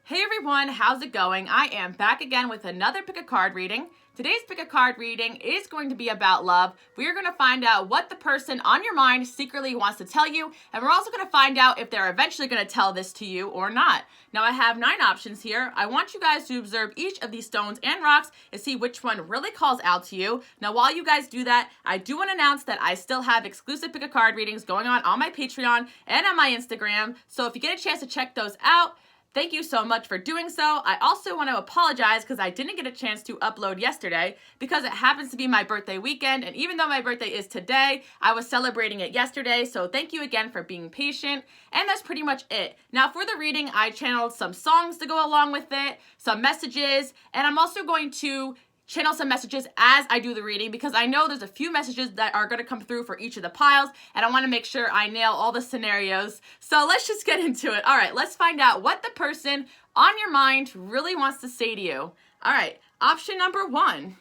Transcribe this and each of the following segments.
Hey everyone, how's it going? I am back again with another pick a card reading. Today's pick a card reading is going to be about love. We are going to find out what the person on your mind secretly wants to tell you, and we're also going to find out if they're eventually going to tell this to you or not. Now I have 9 options here. I want you guys to observe each of these stones and rocks and see which one really calls out to you. Now while you guys do that, I do want to announce that I still have exclusive pick a card readings going on my Patreon and on my Instagram. So if you get a chance to check those out, thank you so much for doing so. I also want to apologize because I didn't get a chance to upload yesterday because it happens to be my birthday weekend, and even though my birthday is today, I was celebrating it yesterday, so thank you again for being patient, and that's pretty much it. Now for the reading, I channeled some songs to go along with it, some messages, and I'm also going to channel some messages as I do the reading because I know there's a few messages that are going to come through for each of the piles, and I want to make sure I nail all the scenarios. So let's just get into it. All right, let's find out what the person on your mind really wants to say to you. All right, option number 1.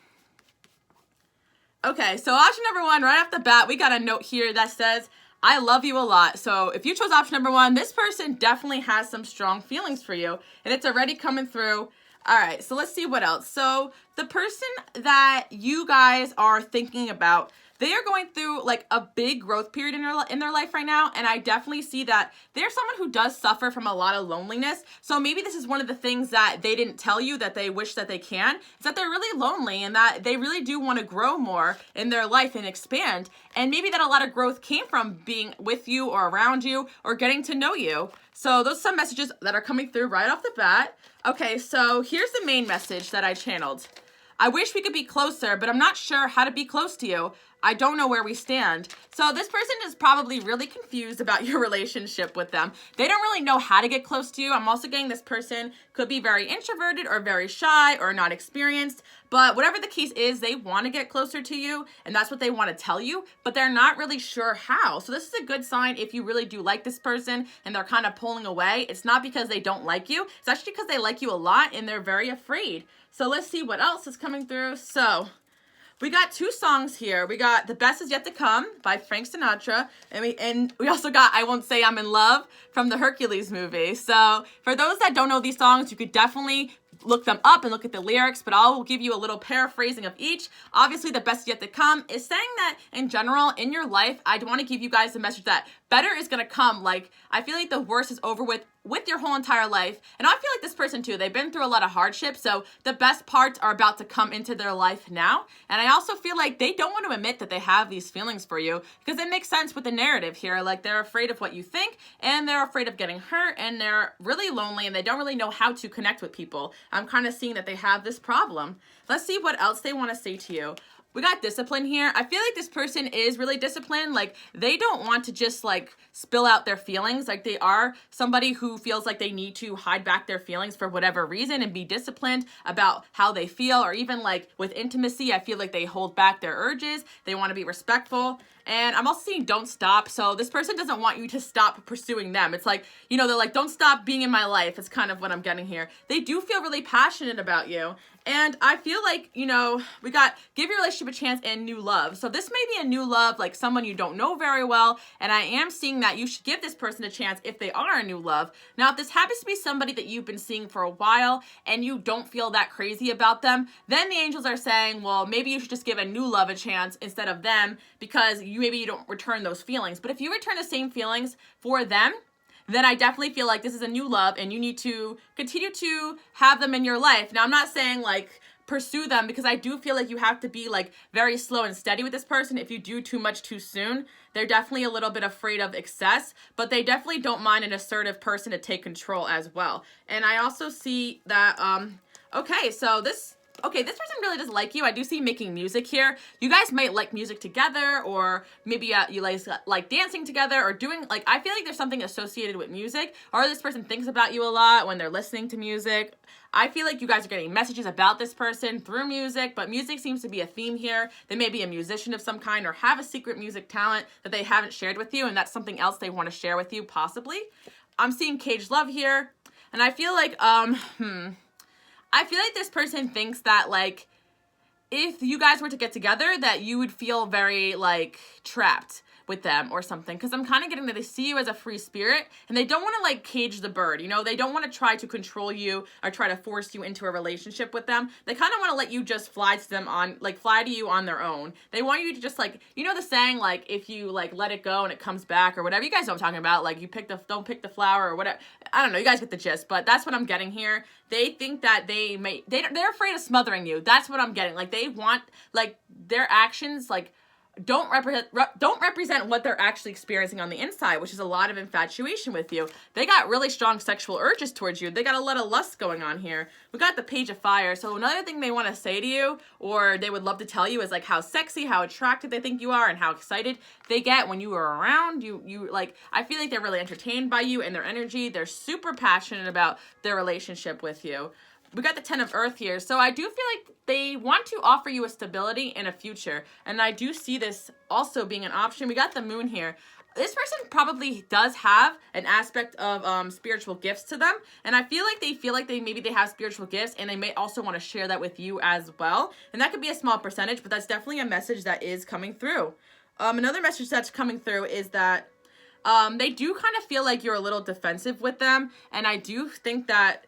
Okay, so option number 1, right off the bat, we got a note here that says, I love you a lot. So if you chose option number 1, this person definitely has some strong feelings for you, and it's already coming through. All right, so let's see what else. So the person that you guys are thinking about, they are going through like a big growth period in their life right now, and I definitely see that they're someone who does suffer from a lot of loneliness. So maybe this is one of the things that they didn't tell you that they wish that they can, is that they're really lonely and that they really do want to grow more in their life and expand. And maybe that a lot of growth came from being with you or around you or getting to know you. So those are some messages that are coming through right off the bat. Okay, so here's the main message that I channeled. I wish we could be closer, but I'm not sure how to be close to you. I don't know where we stand. So this person is probably really confused about your relationship with them. They don't really know how to get close to you. I'm also getting this person could be very introverted or very shy or not experienced. But whatever the case is, they want to get closer to you, and that's what they want to tell you, but they're not really sure how. So this is a good sign if you really do like this person and they're kind of pulling away. It's not because they don't like you. It's actually because they like you a lot and they're very afraid. So let's see what else is coming through. So we got 2 songs here. We got The Best Is Yet to Come by Frank Sinatra, and we also got I Won't Say I'm in Love from the Hercules movie. So for those that don't know these songs, you could definitely look them up and look at the lyrics, but I'll give you a little paraphrasing of each. Obviously, The Best Is Yet to Come is saying that in general, in your life, I want to give you guys the message that better is going to come. Like, I feel like the worst is over with your whole entire life. And I feel like this person too, they've been through a lot of hardship, so the best parts are about to come into their life now. And I also feel like they don't want to admit that they have these feelings for you because it makes sense with the narrative here. Like, they're afraid of what you think, and they're afraid of getting hurt, and they're really lonely, and they don't really know how to connect with people. I'm kind of seeing that they have this problem. Let's see what else they want to say to you. We got discipline here. I feel like this person is really disciplined. Like, they don't want to just like spill out their feelings. Like, they are somebody who feels like they need to hide back their feelings for whatever reason and be disciplined about how they feel, or even like with intimacy, I feel like they hold back their urges. They want to be respectful. And I'm also seeing don't stop. So this person doesn't want you to stop pursuing them. It's like, you know, they're like, don't stop being in my life. It's kind of what I'm getting here. They do feel really passionate about you. And I feel like, you know, we got give your relationship a chance and new love. So this may be a new love, like someone you don't know very well. And I am seeing that you should give this person a chance if they are a new love. Now, if this happens to be somebody that you've been seeing for a while and you don't feel that crazy about them, then the angels are saying, well, maybe you should just give a new love a chance instead of them, because maybe you don't return those feelings. But if you return the same feelings for them, then I definitely feel like this is a new love and you need to continue to have them in your life. Now, I'm not saying like pursue them, because I do feel like you have to be like very slow and steady with this person. If you do too much too soon, they're definitely a little bit afraid of excess, but they definitely don't mind an assertive person to take control as well. And I also see that, okay, so this person really does like you. I do see making music here. You guys might like music together, or maybe you like dancing together, or doing, like, I feel like there's something associated with music, or this person thinks about you a lot when they're listening to music. I feel like you guys are getting messages about this person through music, but music seems to be a theme here. They may be a musician of some kind or have a secret music talent that they haven't shared with you, and that's something else they want to share with you, possibly. I'm seeing caged love here, and I feel like, I feel like this person thinks that, like, if you guys were to get together, that you would feel very, like, trapped. with them or something, because I'm kind of getting that they see you as a free spirit and they don't want to like cage the bird, you know, they don't want to try to control you or try to force you into a relationship with them. They kind of want to let you just fly to them on, like fly to you on their own. They want you to just like, you know the saying, like if you like let it go and it comes back or whatever, you guys know what I'm talking about, like you don't pick the flower or whatever. I don't know, you guys get the gist, but that's what I'm getting here. They think that they're afraid of smothering you. That's what I'm getting. Like they want, like their actions like don't represent what they're actually experiencing on the inside, which is a lot of infatuation with you. They got really strong sexual urges towards you. They got a lot of lust going on here. We got the Page of Fire. So another thing they want to say to you, or they would love to tell you, is like how sexy, how attractive they think you are, and how excited they get when you are around. You like, I feel like they're really entertained by you and their energy. They're super passionate about their relationship with you. We got the Ten of Earth here. So I do feel like they want to offer you a stability in a future. And I do see this also being an option. We got the Moon here. This person probably does have an aspect of spiritual gifts to them. And I feel like maybe they have spiritual gifts and they may also want to share that with you as well. And that could be a small percentage, but that's definitely a message that is coming through. Another message that's coming through is that they do kind of feel like you're a little defensive with them. And I do think that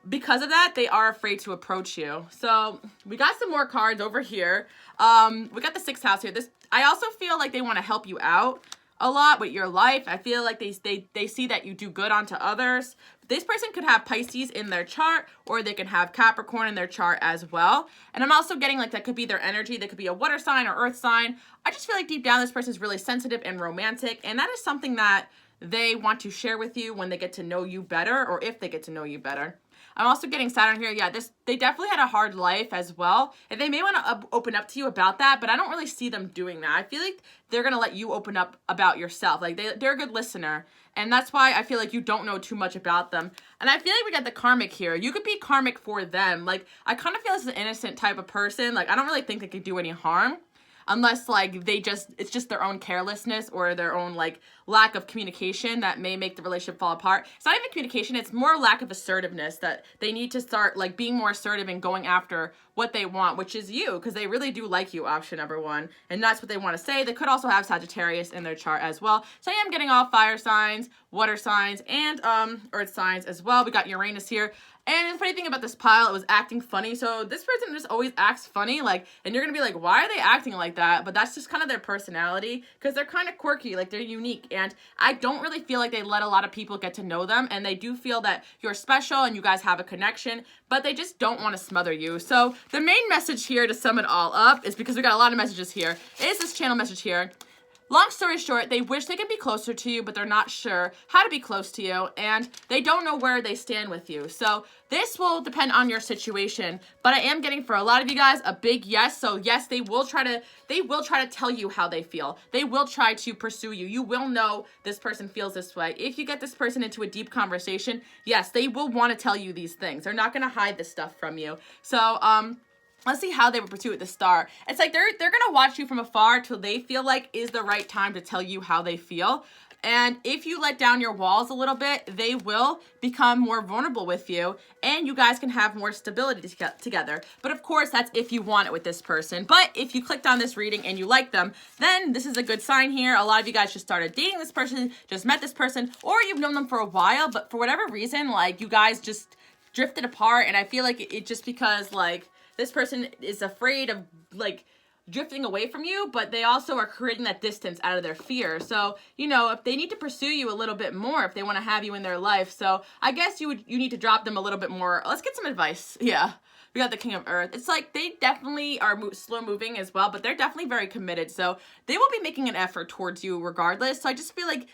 because of that, they are afraid to approach you. So we got some more cards over here. We got the 6th house here. I also feel like they want to help you out a lot with your life. I feel like they see that you do good onto others. This person could have Pisces in their chart, or they can have Capricorn in their chart as well. And I'm also getting like that could be their energy. They could be a water sign or earth sign. I just feel like deep down this person is really sensitive and romantic, and that is something that they want to share with you when they get to know you better, or if they get to know you better. I'm also getting Saturn here. Yeah, they definitely had a hard life as well. And they may want to open up to you about that, but I don't really see them doing that. I feel like they're going to let you open up about yourself. Like they're a good listener. And that's why I feel like you don't know too much about them. And I feel like we got the karmic here. You could be karmic for them. Like I kind of feel this is an innocent type of person. Like I don't really think they could do any harm. Unless like it's just their own carelessness or their own like lack of communication that may make the relationship fall apart. It's not even communication, it's more lack of assertiveness, that they need to start like being more assertive and going after what they want, which is you, because they really do like you, option number 1. And that's what they want to say. They could also have Sagittarius in their chart as well. So I am getting all fire signs, water signs, and earth signs as well. We got Uranus here. And the funny thing about this pile, it was acting funny. So this person just always acts funny, like, and you're going to be like, why are they acting like that? But that's just kind of their personality, because they're kind of quirky, like they're unique. And I don't really feel like they let a lot of people get to know them. And they do feel that you're special and you guys have a connection, but they just don't want to smother you. So the main message here, to sum it all up, is because we got a lot of messages here, is this channel message here. Long story short, they wish they could be closer to you, but they're not sure how to be close to you, and they don't know where they stand with you. So this will depend on your situation, but I am getting for a lot of you guys a big yes. So yes, they will try to tell you how they feel. They will try to pursue you. You will know this person feels this way. If you get this person into a deep conversation, yes, they will want to tell you these things. They're not going to hide this stuff from you. So, let's see how they would pursue at the start. It's like they're going to watch you from afar till they feel like is the right time to tell you how they feel. And if you let down your walls a little bit, they will become more vulnerable with you, and you guys can have more stability together. But of course, that's if you want it with this person. But if you clicked on this reading and you like them, then this is a good sign here. A lot of you guys just started dating this person, just met this person, or you've known them for a while, but for whatever reason, like you guys just drifted apart. And I feel like it just because like this person is afraid of like drifting away from you, but they also are creating that distance out of their fear. So, you know, if they need to pursue you a little bit more, if they want to have you in their life. So I guess you need to drop them a little bit more. Let's get some advice. Yeah. We got the King of Earth. It's like they definitely are slow moving as well, but they're definitely very committed. So they will be making an effort towards you regardless. So I just feel like,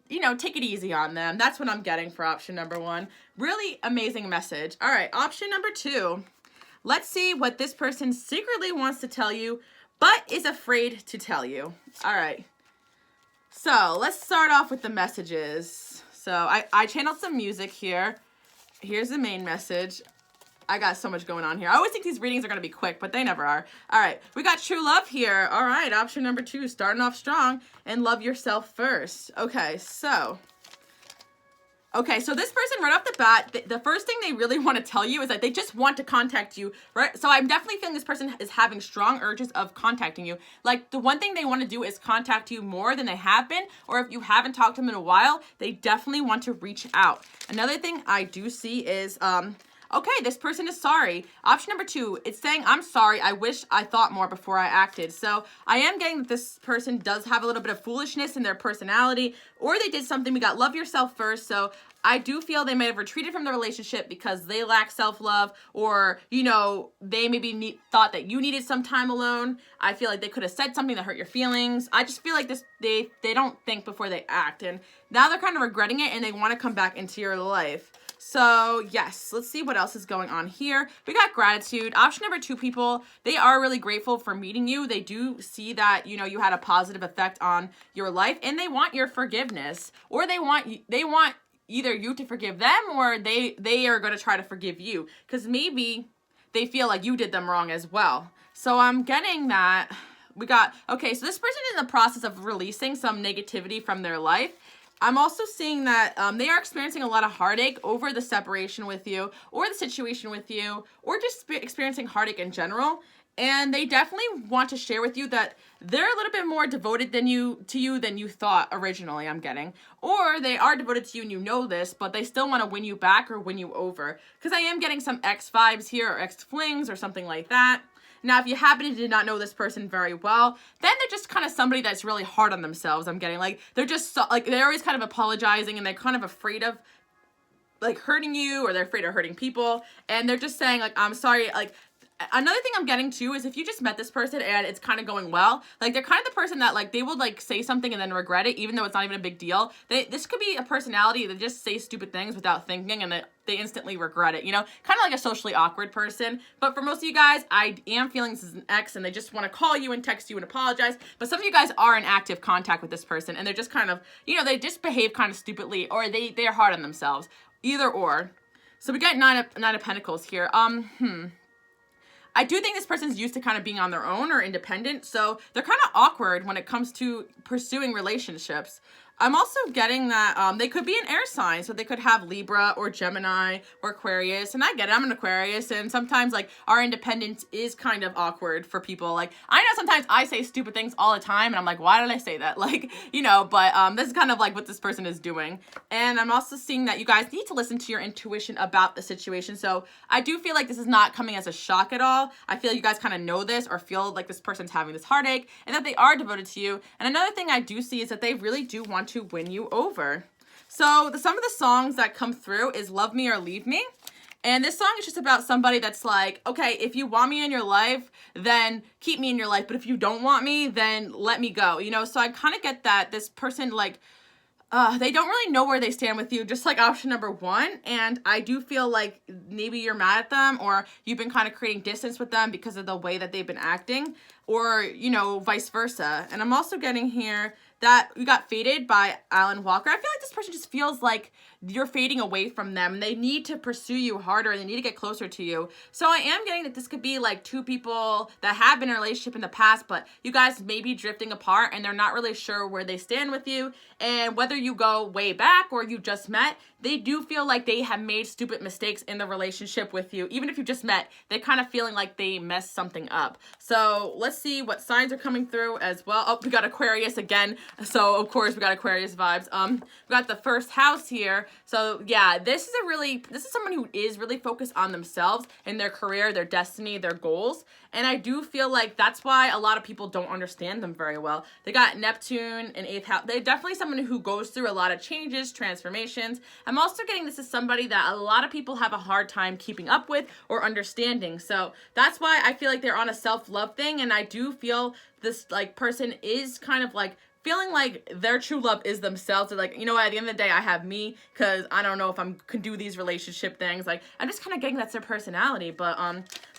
you know, take it easy on them. That's what I'm getting for option number 1. Really amazing message. All right, option number 2. Let's see what this person secretly wants to tell you, but is afraid to tell you. All right. So let's start off with the messages. So I channeled some music here. Here's the main message. I got so much going on here. I always think these readings are going to be quick, but they never are. All right. We got true love here. All right. Option number 2, starting off strong and love yourself first. Okay. So Okay, so this person right off the bat, the first thing they really want to tell you is that they just want to contact you, right? So I'm definitely feeling this person is having strong urges of contacting you. Like, the one thing they want to do is contact you more than they have been, or if you haven't talked to them in a while, they definitely want to reach out. Another thing I do see is, okay, this person is sorry. Option number 2, it's saying, I'm sorry, I wish I thought more before I acted. So I am getting that this person does have a little bit of foolishness in their personality, or they did something. We got love yourself first. So I do feel they may have retreated from the relationship because they lack self-love, or, you know, they maybe thought that you needed some time alone. I feel like they could have said something that hurt your feelings. I just feel like they don't think before they act. And now they're kind of regretting it and they want to come back into your life. So yes, let's see what else is going on here. We got gratitude. Option number 2, people, they are really grateful for meeting you. They do see that, you know, you had a positive effect on your life, and they want your forgiveness, or they want either you to forgive them, or they are going to try to forgive you, because maybe they feel like you did them wrong as well. So I'm getting that we got, okay, so this person is in the process of releasing some negativity from their life. I'm also seeing that they are experiencing a lot of heartache over the separation with you, or the situation with you, or just experiencing heartache in general. And they definitely want to share with you that they're a little bit more devoted to you than you thought originally, I'm getting. Or they are devoted to you and you know this, but they still want to win you back or win you over. Because I am getting some ex vibes here, or ex flings or something like that. Now, if you happen to did not know this person very well, then they're just kind of somebody that's really hard on themselves, I'm getting. Like, they're just, like, they're always kind of apologizing, and they're kind of afraid of, like, hurting you, or they're afraid of hurting people, and they're just saying, like, I'm sorry, like, another thing I'm getting too is if you just met this person and it's kind of going well, like, they're kind of the person that, like, they will, like, say something and then regret it, even though it's not even a big deal. This could be a personality that just say stupid things without thinking, and they instantly regret it, you know? Kind of like a socially awkward person. But for most of you guys, I am feeling this is an ex, and they just want to call you and text you and apologize. But some of you guys are in active contact with this person, and they're just kind of, you know, they just behave kind of stupidly, or they're hard on themselves. Either or. So we got nine of Pentacles here. I do think this person's used to kind of being on their own or independent, so they're kind of awkward when it comes to pursuing relationships. I'm also getting that they could be an air sign, so they could have Libra or Gemini or Aquarius, and I get it, I'm an Aquarius, and sometimes, like, our independence is kind of awkward for people. Like, I know sometimes I say stupid things all the time, and I'm like, why did I say that? Like, you know, but this is kind of like what this person is doing. And I'm also seeing that you guys need to listen to your intuition about the situation, so I do feel like this is not coming as a shock at all. I feel you guys kind of know this, or feel like this person's having this heartache, and that they are devoted to you. And another thing I do see is that they really do want to win you over. So some of the songs that come through is Love Me or Leave Me. And this song is just about somebody that's like, okay, if you want me in your life, then keep me in your life. But if you don't want me, then let me go. You know, so I kind of get that this person, like, they don't really know where they stand with you, just like option number 1. And I do feel like maybe you're mad at them, or you've been kind of creating distance with them because of the way that they've been acting, or, you know, vice versa. And I'm also getting here that we got Faded by Alan Walker. I feel like this person just feels like you're fading away from them. They need to pursue you harder. They need to get closer to you. So I am getting that this could be like 2 people that have been in a relationship in the past, but you guys may be drifting apart and they're not really sure where they stand with you. And whether you go way back or you just met, they do feel like they have made stupid mistakes in the relationship with you. Even if you just met, they're kind of feeling like they messed something up. So let's see what signs are coming through as well. Oh, we got Aquarius again. So of course we got Aquarius vibes. We got the first house here. So yeah, this is someone who is really focused on themselves and their career, their destiny, their goals. And I do feel like that's why a lot of people don't understand them very well. They got Neptune in 8th house. They're definitely someone who goes through a lot of changes, transformations. I'm also getting this is somebody that a lot of people have a hard time keeping up with or understanding. So that's why I feel like they're on a self-love thing. And I do feel this like person is kind of like feeling like their true love is themselves. They're like, you know what, at the end of the day, I have me, because I don't know if I can do these relationship things. Like, I'm just kind of getting that's their personality. But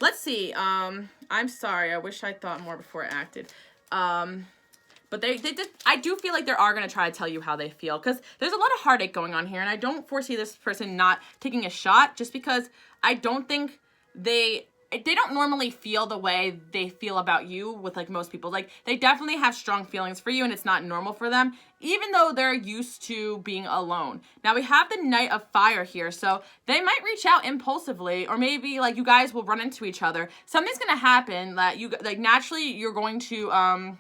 let's see. I'm sorry. I wish I thought more before I acted. But they did, I do feel like they are going to try to tell you how they feel, because there's a lot of heartache going on here, and I don't foresee this person not taking a shot, just because I don't think they they don't normally feel the way they feel about you with like most people. Like they definitely have strong feelings for you and it's not normal for them, even though they're used to being alone. Now we have the Knight of Fire here. So they might reach out impulsively, or maybe like you guys will run into each other. Something's going to happen that you like naturally you're going to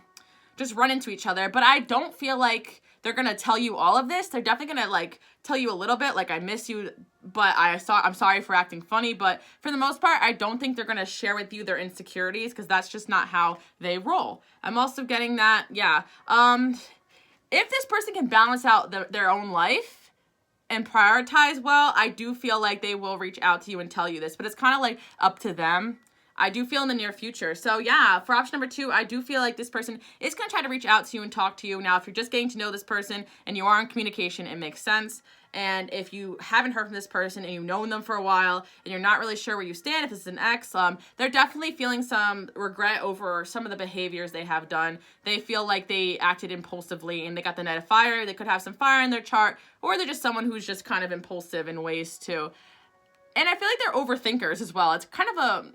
just run into each other. But I don't feel like they're going to tell you all of this. They're definitely going to like tell you a little bit, like I miss you, but I'm sorry for acting funny. But for the most part, I don't think they're going to share with you their insecurities because that's just not how they roll. I'm also getting that, yeah. If this person can balance out their own life and prioritize well, I do feel like they will reach out to you and tell you this, but it's kind of like up to them. I do feel in the near future. So yeah, for option number 2, I do feel like this person is going to try to reach out to you and talk to you. Now, if you're just getting to know this person and you are in communication, it makes sense. And if you haven't heard from this person and you've known them for a while and you're not really sure where you stand, if this is an ex, they're definitely feeling some regret over some of the behaviors they have done. They feel like they acted impulsively and they got the Knight of Fire. They could have some fire in their chart, or they're just someone who's just kind of impulsive in ways too. And I feel like they're overthinkers as well. It's kind of a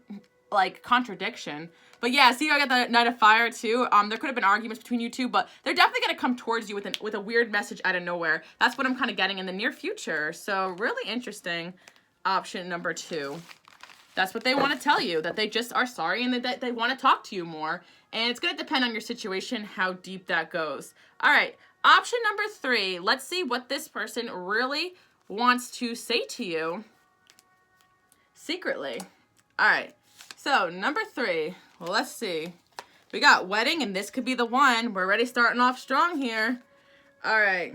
like contradiction. But yeah, see, I got the Knight of Fire too. There could have been arguments between you two, but they're definitely going to come towards you with a weird message out of nowhere. That's what I'm kind of getting in the near future. So really interesting. Option number 2. That's what they want to tell you, that they just are sorry and that they want to talk to you more. And it's going to depend on your situation, how deep that goes. All right, option number 3. Let's see what this person really wants to say to you secretly. All right. So, number 3, well, let's see. We got wedding, and this could be the one. We're already starting off strong here. All right.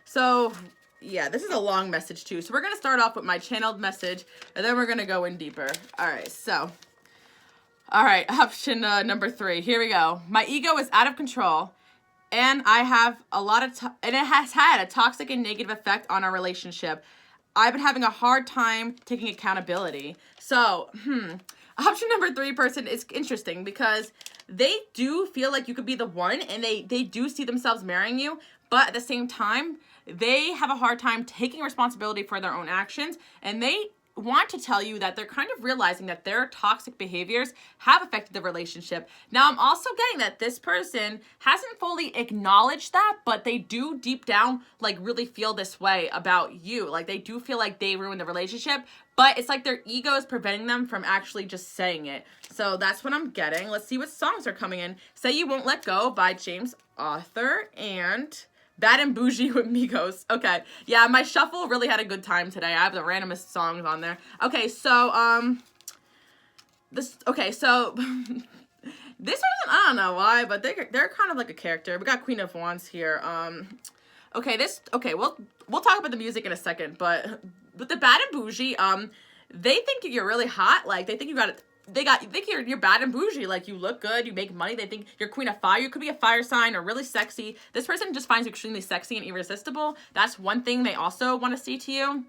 So, yeah, this is a long message, too. So, we're going to start off with my channeled message, and then we're going to go in deeper. All right, so. All right, option number 3. Here we go. My ego is out of control, and I have a lot of, and it has had a toxic and negative effect on our relationship. I've been having a hard time taking accountability. So, option number 3 person is interesting because they do feel like you could be the one and they do see themselves marrying you, but at the same time, they have a hard time taking responsibility for their own actions, and they want to tell you that they're kind of realizing that their toxic behaviors have affected the relationship. Now, I'm also getting that this person hasn't fully acknowledged that, but they do deep down like really feel this way about you. Like they do feel like they ruined the relationship, but it's like their ego is preventing them from actually just saying it. So that's what I'm getting. Let's see what songs are coming in. Say You Won't Let Go by James Arthur and Bad and Bougie with Migos. Okay. Yeah, my shuffle really had a good time today. I have the randomest songs on there. Okay, so, this person, I don't know why, but they're kind of like a character. We got Queen of Wands here. We'll talk about the music in a second, but with the Bad and Bougie, they think you're really hot. Like, they think you got it. They think you're bad and bougie, like you look good, you make money. They think you're Queen of Fire. You could be a fire sign or really sexy. This person just finds you extremely sexy and irresistible. That's one thing they also want to see to you.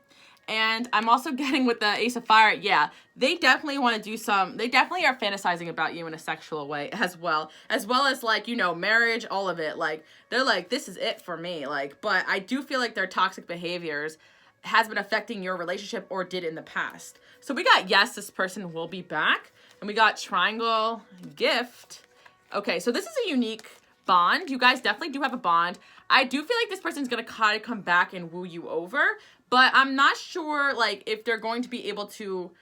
And I'm also getting with the Ace of Fire, yeah, they definitely want to do they definitely are fantasizing about you in a sexual way as well as like, you know, marriage, all of it. Like, they're like, this is it for me. Like, but I do feel like their toxic behaviors has been affecting your relationship or did in the past. So we got, yes, this person will be back. And we got Triangle, Gift. Okay, so this is a unique bond. You guys definitely do have a bond. I do feel like this person's going to kind of come back and woo you over. But I'm not sure, like, if they're going to be able to,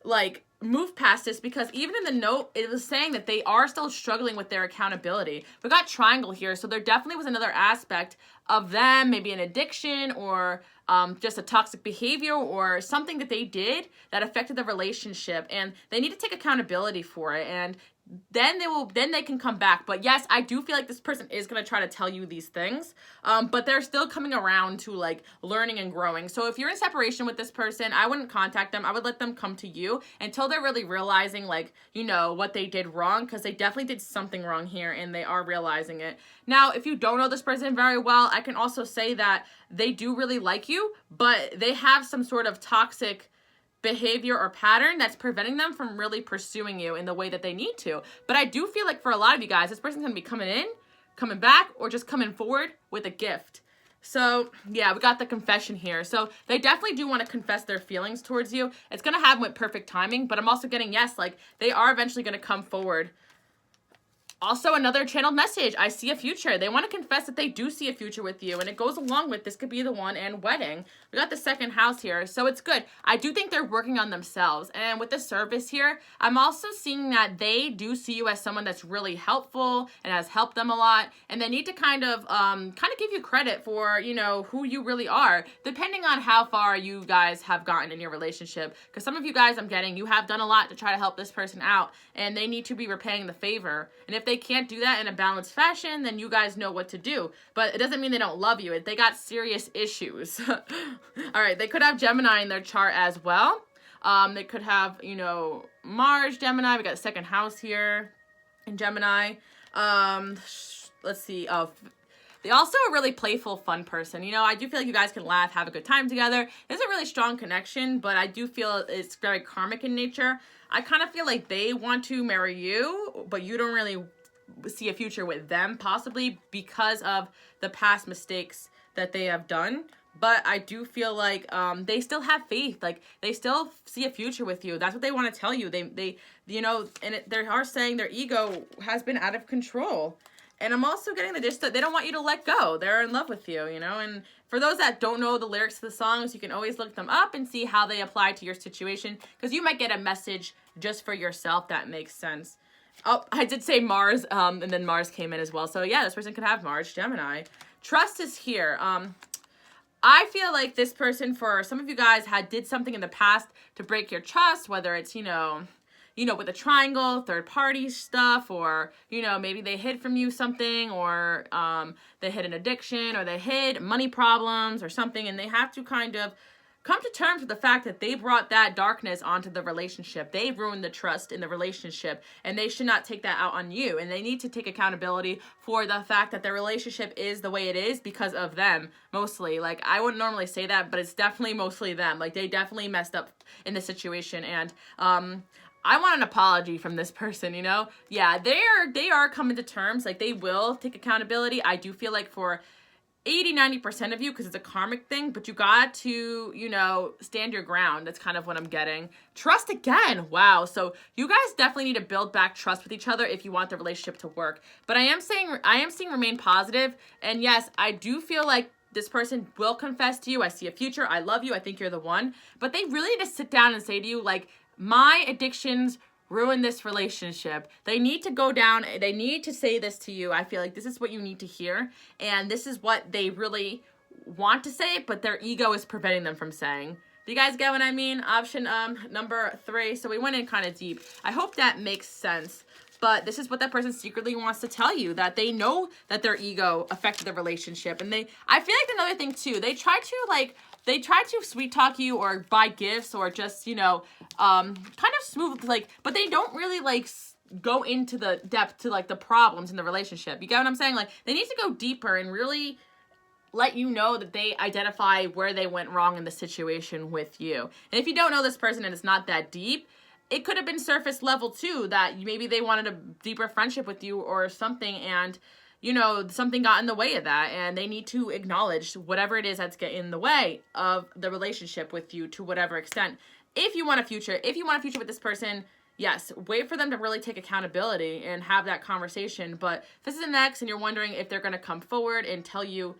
like, move past this, because even in the note, it was saying that they are still struggling with their accountability. We got Triangle here, so there definitely was another aspect of them, maybe an addiction or just a toxic behavior or something that they did that affected the relationship, and they need to take accountability for it, and then they can come back. But yes, I do feel like this person is going to try to tell you these things, but they're still coming around to like learning and growing. So if you're in separation with this person, I wouldn't contact them. I would let them come to you until they're really realizing, like, you know, what they did wrong, because they definitely did something wrong here and they are realizing it. Now, if you don't know this person very well, I can also say that they do really like you, but they have some sort of toxic behavior or pattern that's preventing them from really pursuing you in the way that they need to. But I do feel like for a lot of you guys, this person's going to be coming back, or just coming forward with a gift. So, yeah, we got the confession here. So, they definitely do want to confess their feelings towards you. It's going to happen with perfect timing, but I'm also getting, yes, like, they are eventually going to come forward. Also, another channeled message. I see a future. They want to confess that they do see a future with you, and it goes along with this could be the one and wedding. We got the second house here, so it's good. I do think they're working on themselves, and with the service here, I'm also seeing that they do see you as someone that's really helpful and has helped them a lot, and they need to kind of give you credit for, you know, who you really are, depending on how far you guys have gotten in your relationship. Because some of you guys, I'm getting, you have done a lot to try to help this person out, and they need to be repaying the favor. And if they can't do that in a balanced fashion, then you guys know what to do. But it doesn't mean they don't love you. They got serious issues. All right, they could have Gemini in their chart as well. They could have, you know, Mars, Gemini. We got the second house here in Gemini. Let's see. They also a really playful, fun person. You know, I do feel like you guys can laugh, have a good time together. There's a really strong connection, but I do feel it's very karmic in nature. I kind of feel like they want to marry you, but you don't really see a future with them, possibly because of the past mistakes that they have done. But I do feel like they still have faith. Like, they still see a future with you. That's what they want to tell you. They you know, and they are saying their ego has been out of control. And I'm also getting the gist that they don't want you to let go. They're in love with you, you know. And for those that don't know the lyrics to the songs, you can always look them up and see how they apply to your situation, because you might get a message just for yourself that makes sense. Oh, I did say Mars, and then Mars came in as well. So yeah, this person could have Mars, Gemini. Trust is here. I feel like this person, for some of you guys, did something in the past to break your trust, whether it's, you know, with a triangle, third party stuff, or, you know, maybe they hid from you something, or they hid an addiction, or they hid money problems or something, and they have to kind of come to terms with the fact that they brought that darkness onto the relationship. They ruined the trust in the relationship, and they should not take that out on you. And they need to take accountability for the fact that their relationship is the way it is because of them, mostly. Like, I wouldn't normally say that, but it's definitely mostly them. Like, they definitely messed up in the situation, and I want an apology from this person, you know? Yeah, they are coming to terms. Like, they will take accountability. I do feel like for 80-90% of you, because it's a karmic thing, but you got to, you know, stand your ground. That's kind of what I'm getting. Trust again. Wow. So you guys definitely need to build back trust with each other if you want the relationship to work. But I am seeing remain positive. And yes, I do feel like this person will confess to you, I see a future, I love you, I think you're the one. But they really need to sit down and say to you, like, my addictions ruin this relationship. They need to go down. They need to say this to you. I feel like this is what you need to hear. And this is what they really want to say, but their ego is preventing them from saying. Do you guys get what I mean? Option number 3. So we went in kind of deep. I hope that makes sense. But this is what that person secretly wants to tell you, that they know that their ego affected the relationship. And I feel like another thing too, they try to sweet talk you or buy gifts or just, you know, kind of smooth, like, but they don't really, like, go into the depth to, like, the problems in the relationship. You get what I'm saying? Like, they need to go deeper and really let you know that they identify where they went wrong in the situation with you. And if you don't know this person and it's not that deep, it could have been surface level too, that maybe they wanted a deeper friendship with you or something, and, you know, something got in the way of that, and they need to acknowledge whatever it is that's getting in the way of the relationship with you to whatever extent. If you want a future with this person, yes, wait for them to really take accountability and have that conversation. But if this is an ex and you're wondering if they're going to come forward and tell you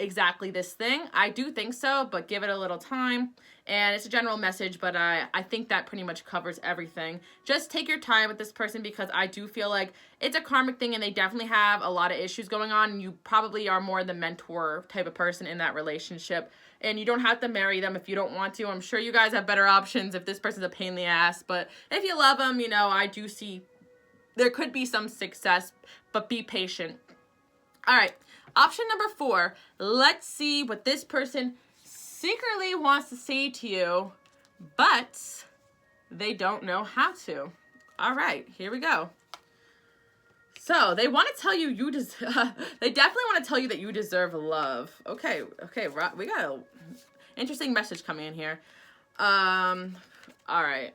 exactly this thing, I do think so, but give it a little time. And it's a general message, but I think that pretty much covers everything. Just take your time with this person, because I do feel like it's a karmic thing and they definitely have a lot of issues going on, and you probably are more the mentor type of person in that relationship. And you don't have to marry them if you don't want to. I'm sure you guys have better options if this person's a pain in the ass. But if you love them, you know, I do see there could be some success, but be patient. All right. Option number 4, let's see what this person secretly wants to say to you, but they don't know how to. All right, here we go. So they want to tell you they definitely want to tell you that you deserve love. Okay, we got an interesting message coming in here. All right.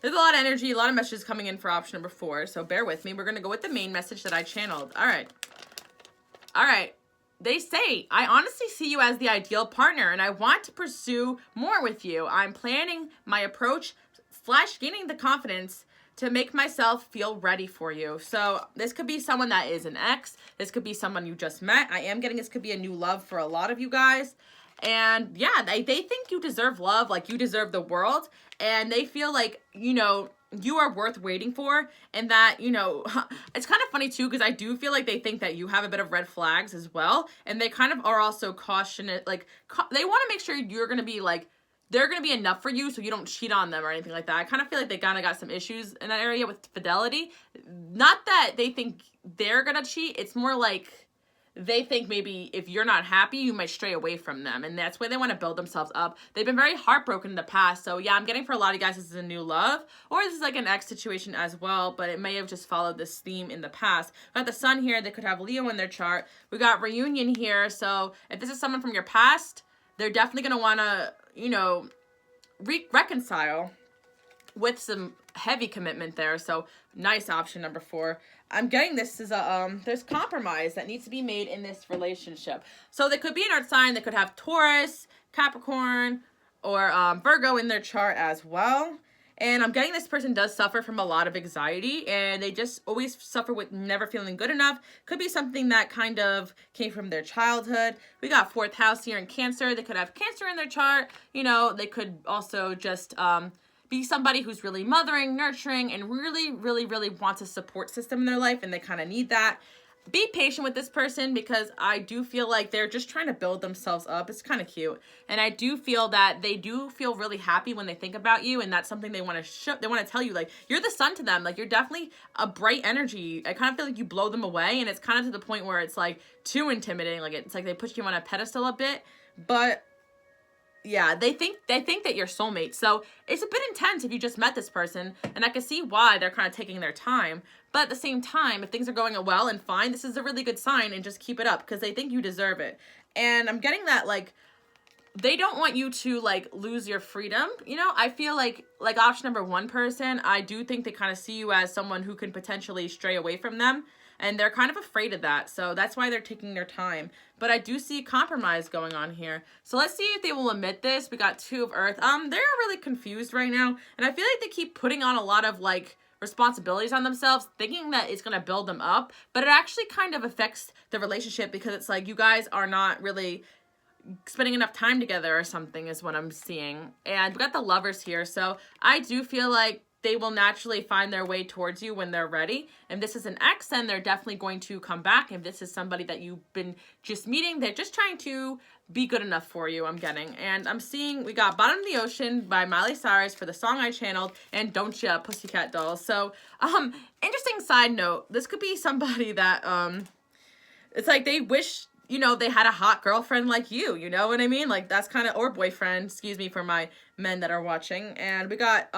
There's a lot of energy, a lot of messages coming in for option number 4, so bear with me. We're going to go with the main message that I channeled. All right. they say, I honestly see you as the ideal partner and I want to pursue more with you. I'm planning my approach / gaining the confidence to make myself feel ready for you. So this could be someone that is an ex. This could be someone you just met. I am getting this could be a new love for a lot of you guys. And yeah, they think you deserve love, like you deserve the world. And they feel like, you know, you are worth waiting for, and that, you know, it's kind of funny too, because I do feel like they think that you have a bit of red flags as well, and they kind of are also cautionate, like, they want to make sure you're going to be, like, they're going to be enough for you so you don't cheat on them or anything like that. I kind of feel like they kind of got some issues in that area with fidelity. Not that they think they're going to cheat, it's more like they think maybe if you're not happy, you might stray away from them. And that's why they want to build themselves up. They've been very heartbroken in the past. So yeah, I'm getting for a lot of you guys, this is a new love. Or this is like an ex situation as well. But it may have just followed this theme in the past. We got the sun here. They could have Leo in their chart. We got reunion here. So if this is someone from your past, they're definitely going to want to, you know, reconcile with some heavy commitment there. So nice option number 4. I'm getting this is a there's compromise that needs to be made in this relationship. So they could be an earth sign. They could have Taurus, Capricorn, or Virgo in their chart as well. And I'm getting this person does suffer from a lot of anxiety, and they just always suffer with never feeling good enough. Could be something that kind of came from their childhood. We got 4th house here in Cancer. They could have Cancer in their chart. You know, they could also just be somebody who's really mothering, nurturing, and really, really, really wants a support system in their life, and they kind of need that. Be patient with this person, because I do feel like they're just trying to build themselves up. It's kind of cute. And I do feel that they do feel really happy when they think about you, and that's something they want to show. They want to tell you, like, you're the sun to them. Like, you're definitely a bright energy. I kind of feel like you blow them away, and it's kind of to the point where it's, like, too intimidating. Like, it's like they put you on a pedestal a bit. But yeah, they think that you're soulmates. So it's a bit intense if you just met this person, and I can see why they're kind of taking their time. But at the same time, if things are going well and fine, this is a really good sign, and just keep it up, because they think you deserve it. And I'm getting that, like, they don't want you to, like, lose your freedom. You know, I feel like option number 1 person, I do think they kind of see you as someone who can potentially stray away from them. And they're kind of afraid of that. So that's why they're taking their time. But I do see compromise going on here. So let's see if they will admit this. We got 2 of Earth. They're really confused right now. And I feel like they keep putting on a lot of, like, responsibilities on themselves, thinking that it's going to build them up. But it actually kind of affects the relationship, because it's like you guys are not really spending enough time together or something is what I'm seeing. And we got the Lovers here. So I do feel like they will naturally find their way towards you when they're ready. If this is an ex, then they're definitely going to come back. If this is somebody that you've been just meeting, they're just trying to be good enough for you, I'm getting. And I'm seeing we got Bottom of the Ocean by Miley Cyrus for the song I channeled, and Don't Ya, Pussycat Dolls. So, interesting side note, this could be somebody that, it's like they wish, you know, they had a hot girlfriend like you know what I mean? Like, that's kind of, or boyfriend, excuse me for my men that are watching. And we got,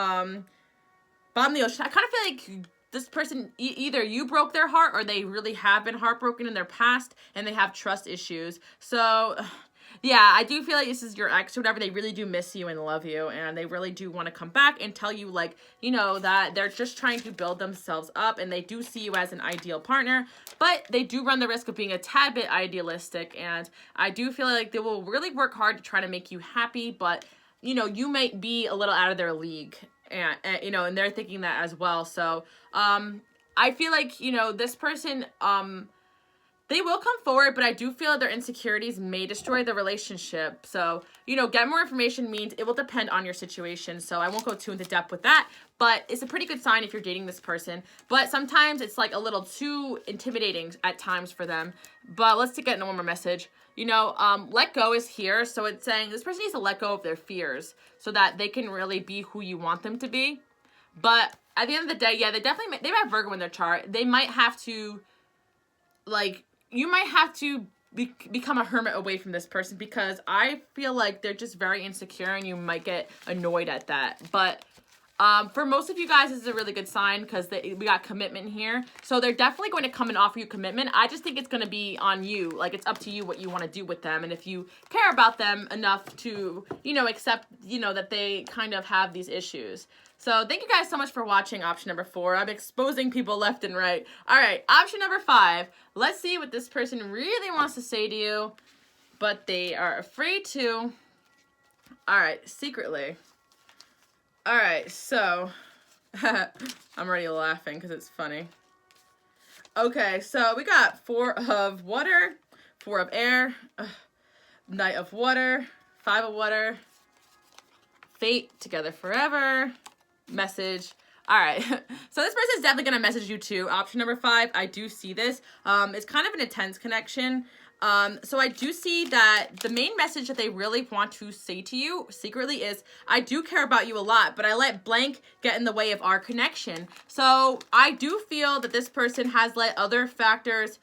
Bottom of the Ocean. I kind of feel like this person, either you broke their heart, or they really have been heartbroken in their past, and they have trust issues. So, yeah, I do feel like this is your ex or whatever. They really do miss you and love you, and they really do want to come back and tell you, like, you know, that they're just trying to build themselves up, and they do see you as an ideal partner, but they do run the risk of being a tad bit idealistic, and I do feel like they will really work hard to try to make you happy, but, you know, you might be a little out of their league. And you know, and they're thinking that as well. So, I feel like, you know, this person, they will come forward, but I do feel their insecurities may destroy the relationship. So, you know, get more information means it will depend on your situation. So I won't go too into depth with that, but it's a pretty good sign if you're dating this person. But sometimes it's like a little too intimidating at times for them. But let's get one more message. You know, let go is here. So it's saying this person needs to let go of their fears so that they can really be who you want them to be. But at the end of the day, yeah, they have Virgo in their chart. They might have to, like, you might have to become a hermit away from this person, because I feel like they're just very insecure, and you might get annoyed at that. But For most of you guys, this is a really good sign because we got commitment here. So they're definitely going to come and offer you commitment. I just think it's going to be on you. Like, it's up to you what you want to do with them. And if you care about them enough to, you know, accept, you know, that they kind of have these issues. So thank you guys so much for watching option number 4. I'm exposing people left and right. All right, option number 5. Let's see what this person really wants to say to you, but they are afraid to. All right, secretly. All right, so I'm already laughing because it's funny. Okay, so we got 4 of water, 4 of air, Knight of water, 5 of water, fate, together forever, message. All right, so this person is definitely going to message you too. Option number 5, I do see this. It's kind of an intense connection. So I do see that the main message that they really want to say to you secretly is, I do care about you a lot, but I let blank get in the way of our connection. So I do feel that this person has let other factors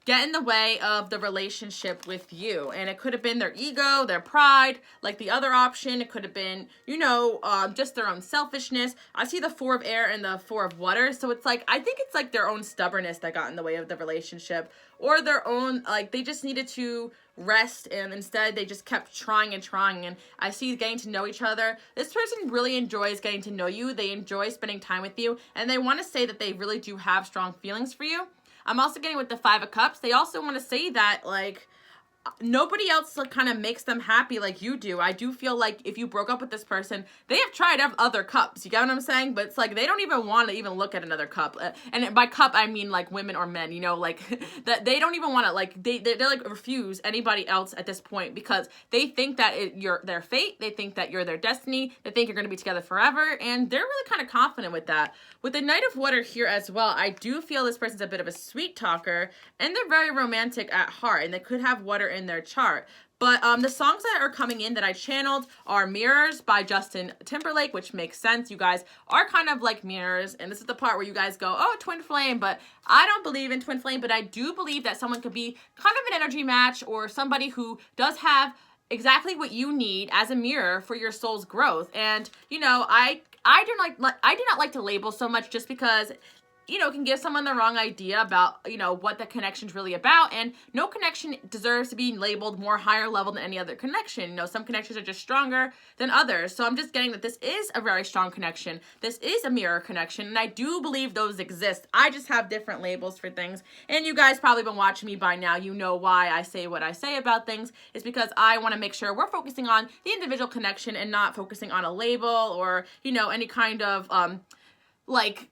get in the way of the relationship with you. And it could have been their ego, their pride, like the other option. It could have been, you know, just their own selfishness. I see the 4 of air and the 4 of water. So it's like, I think it's like their own stubbornness that got in the way of the relationship, or their own, like, they just needed to rest, and instead they just kept trying and trying. And I see getting to know each other. This person really enjoys getting to know you. They enjoy spending time with you, and they want to say that they really do have strong feelings for you. I'm also getting with the 5 of cups. They also want to say that, like, nobody else kind of makes them happy like you do. I do feel like if you broke up with this person, they have tried other cups. You get what I'm saying? But it's like they don't even want to even look at another cup. And by cup, I mean like women or men, you know, like that they don't even want to, like, they like refuse anybody else at this point because they think that you're their fate. They think that you're their destiny. They think you're going to be together forever. And they're really kind of confident with that. With the Knight of Water here as well, I do feel this person's a bit of a sweet talker, and they're very romantic at heart, and they could have water in their chart. But the songs that are coming in that I channeled are Mirrors by Justin Timberlake, which makes sense. You guys are kind of like mirrors, and this is the part where you guys go, oh, twin flame, but I don't believe in twin flame, but I do believe that someone could be kind of an energy match, or somebody who does have exactly what you need as a mirror for your soul's growth. And, you know, I do not like to label so much, just because, you know, it can give someone the wrong idea about, you know, what the connection's really about. And no connection deserves to be labeled more higher level than any other connection. You know, some connections are just stronger than others. So I'm just getting that this is a very strong connection. This is a mirror connection, and I do believe those exist. I just have different labels for things. And you guys probably been watching me by now. You know why I say what I say about things. It's because I want to make sure we're focusing on the individual connection and not focusing on a label or, you know, any kind of like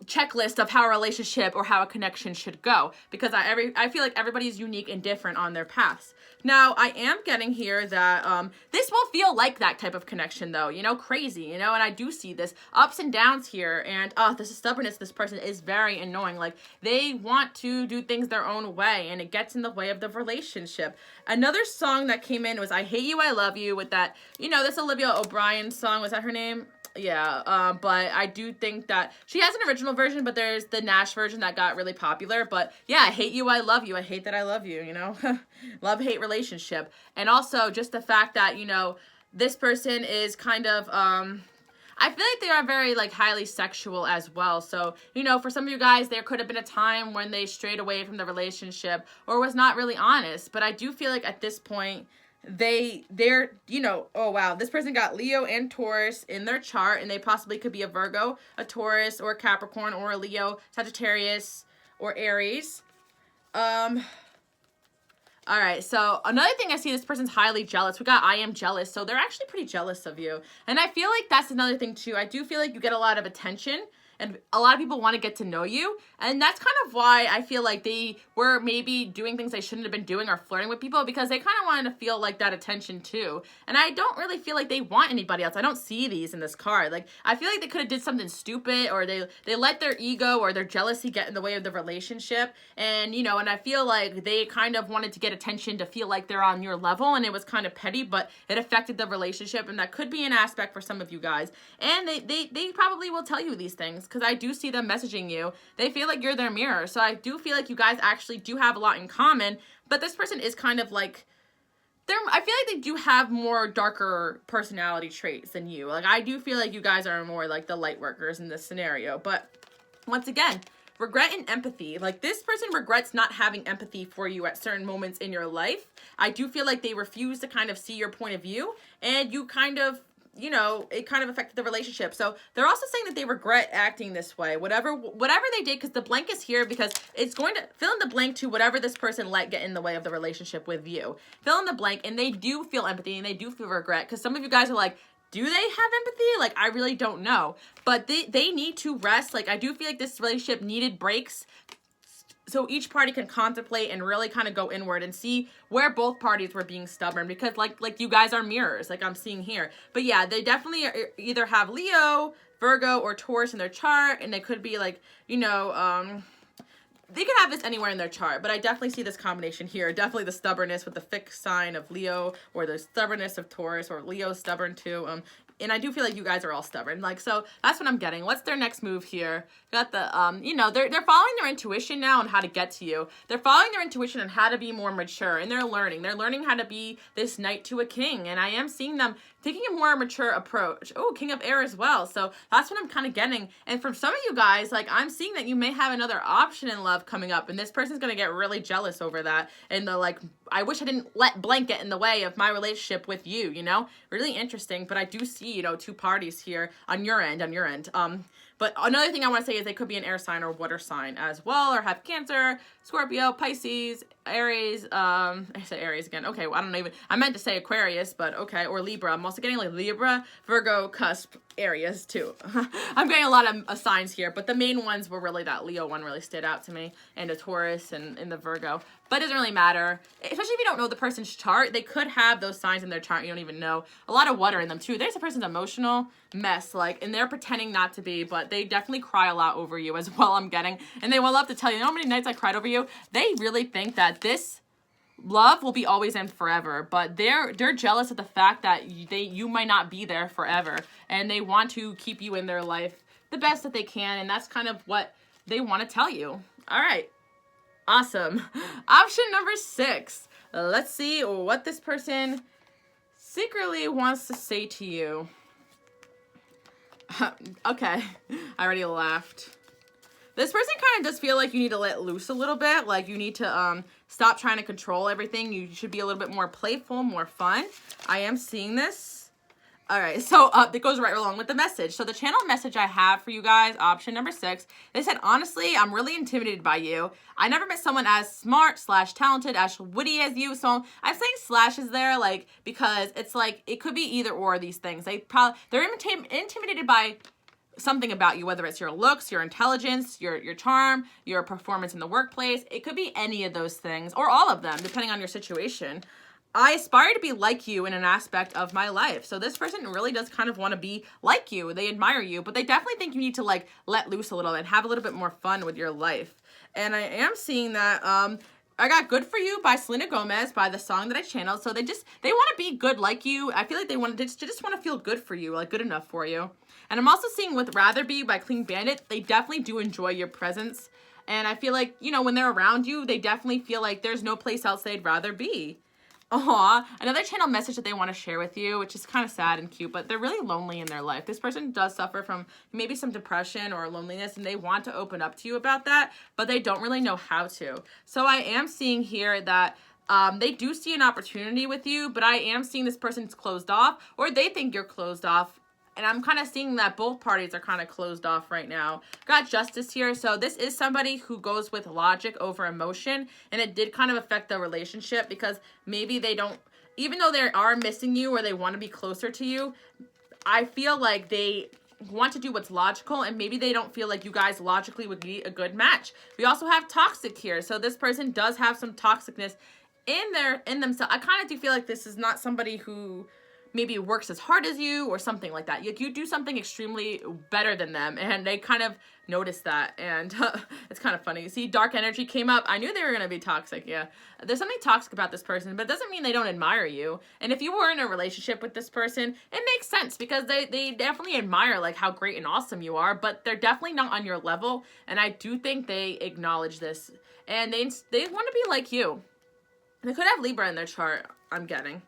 checklist of how a relationship or how a connection should go, because I feel like everybody's unique and different on their paths. Now, I am getting here that this will feel like that type of connection, though, you know, crazy, you know, and I do see this ups and downs here, and this stubbornness, this person is very annoying. Like, they want to do things their own way, and it gets in the way of the relationship. Another song that came in was I Hate You, I Love You, with that, you know, this Olivia O'Brien song. Was that her name? Yeah, but I do think that she has an original version, but there's the Nash version that got really popular. But yeah, I hate you, I love you. I hate that I love you, you know? Love-hate relationship. And also just the fact that, you know, this person is kind of, I feel like they are very, like, highly sexual as well. So, you know, for some of you guys, there could have been a time when they strayed away from the relationship or was not really honest. But I do feel like at this point, they're, you know, oh wow, this person got Leo and Taurus in their chart, and they possibly could be a Virgo, a Taurus, or a Capricorn, or a Leo, Sagittarius, or Aries. All right, so another thing I see, this person's highly jealous. We got I am jealous, so they're actually pretty jealous of you. And I feel like that's another thing too. I do feel like you get a lot of attention, and a lot of people want to get to know you. And that's kind of why I feel like they were maybe doing things they shouldn't have been doing or flirting with people, because they kind of wanted to feel like that attention too. And I don't really feel like they want anybody else. I don't see these in this card. Like, I feel like they could have did something stupid, or they let their ego or their jealousy get in the way of the relationship. And, you know, and I feel like they kind of wanted to get attention to feel like they're on your level, and it was kind of petty, but it affected the relationship, and that could be an aspect for some of you guys. And they probably will tell you these things, because I do see them messaging you. They feel like you're their mirror. So I do feel like you guys actually do have a lot in common, but this person is kind of like, I feel like they do have more darker personality traits than you. Like, I do feel like you guys are more like the light workers in this scenario. But once again, regret and empathy. Like, this person regrets not having empathy for you at certain moments in your life. I do feel like they refuse to kind of see your point of view, and you kind of, you know, it kind of affected the relationship. So they're also saying that they regret acting this way. Whatever they did, because the blank is here because it's going to fill in the blank to whatever this person let get in the way of the relationship with you. Fill in the blank, and they do feel empathy and they do feel regret, because some of you guys are like, do they have empathy? Like, I really don't know. But they need to rest. Like, I do feel like this relationship needed breaks, so each party can contemplate and really kind of go inward and see where both parties were being stubborn, because like you guys are mirrors, like I'm seeing here. But yeah, they definitely either have Leo, Virgo, or Taurus in their chart, and they could be like, you know, they could have this anywhere in their chart, but I definitely see this combination here. Definitely the stubbornness with the fixed sign of Leo, or the stubbornness of Taurus, or Leo's stubborn too. And I do feel like you guys are all stubborn. Like, so that's what I'm getting. What's their next move here? Got the, you know, they're following their intuition now on how to get to you. They're following their intuition on how to be more mature, and they're learning. They're learning how to be this knight to a king, and I am seeing them taking a more mature approach. Oh, King of Air as well. So that's what I'm kind of getting. And from some of you guys, like, I'm seeing that you may have another option in love coming up, and this person's going to get really jealous over that. And the, like, I wish I didn't let blank get in the way of my relationship with you, you know? Really interesting, but I do see, you know, two parties here on your end. But another thing I want to say is they could be an air sign or water sign as well, or have Cancer, Scorpio, Pisces, Aries, I said Aries again. Okay, well, I meant to say Aquarius, but okay, or Libra. I'm also getting like Libra, Virgo, cusp areas too. I'm getting a lot of signs here, but the main ones were really that Leo one really stood out to me, and the Taurus and the Virgo. But it doesn't really matter, especially if you don't know the person's chart. They could have those signs in their chart you don't even know. A lot of water in them too. There's a person's emotional mess, like, and they're pretending not to be, but they definitely cry a lot over you as well, I'm getting. And they will love to tell you how many nights I cried over you. They really think that this love will be always and forever, but they're jealous of the fact that you might not be there forever, and they want to keep you in their life the best that they can, and that's kind of what they want to tell you. All right. Awesome. Option number 6. Let's see what this person secretly wants to say to you. Okay. I already laughed. This person kind of does feel like you need to let loose a little bit. Like, you need to stop trying to control everything. You should be a little bit more playful, more fun. I am seeing this. All right, so that goes right along with the message. So the channel message I have for you guys, option number 6, they said, honestly, I'm really intimidated by you. I never met someone as smart / talented, as witty as you. So I'm saying slashes there, like, because it's like, it could be either or of these things. They're intimidated by something about you, whether it's your looks, your intelligence, your charm, your performance in the workplace. It could be any of those things, or all of them, depending on your situation. I aspire to be like you in an aspect of my life. So this person really does kind of want to be like you. They admire you, but they definitely think you need to, like, let loose a little and have a little bit more fun with your life. And I am seeing that I got Good For You by Selena Gomez, by the song that I channeled. So they want to be good like you. I feel like they just want to feel good for you, like good enough for you. And I'm also seeing with Rather Be by Clean Bandit, they definitely do enjoy your presence. And I feel like, you know, when they're around you, they definitely feel like there's no place else they'd rather be. Aw, another channel message that they want to share with you, which is kind of sad and cute, but they're really lonely in their life. This person does suffer from maybe some depression or loneliness, and they want to open up to you about that, but they don't really know how to. So I am seeing here that they do see an opportunity with you, but I am seeing this person's closed off, or they think you're closed off. And I'm kind of seeing that both parties are kind of closed off right now. Got Justice here. So this is somebody who goes with logic over emotion. And it did kind of affect the relationship, because maybe they don't, even though they are missing you or they want to be closer to you, I feel like they want to do what's logical, and maybe they don't feel like you guys logically would be a good match. We also have toxic here. So this person does have some toxicness in themselves. I kind of do feel like this is not somebody who maybe works as hard as you or something like that. You do something extremely better than them, and they kind of notice that, and it's kind of funny. See, dark energy came up. I knew they were going to be toxic, yeah. There's something toxic about this person, but it doesn't mean they don't admire you. And if you were in a relationship with this person, it makes sense, because they definitely admire, like, how great and awesome you are, but they're definitely not on your level, and I do think they acknowledge this, and they want to be like you. They could have Libra in their chart, I'm getting.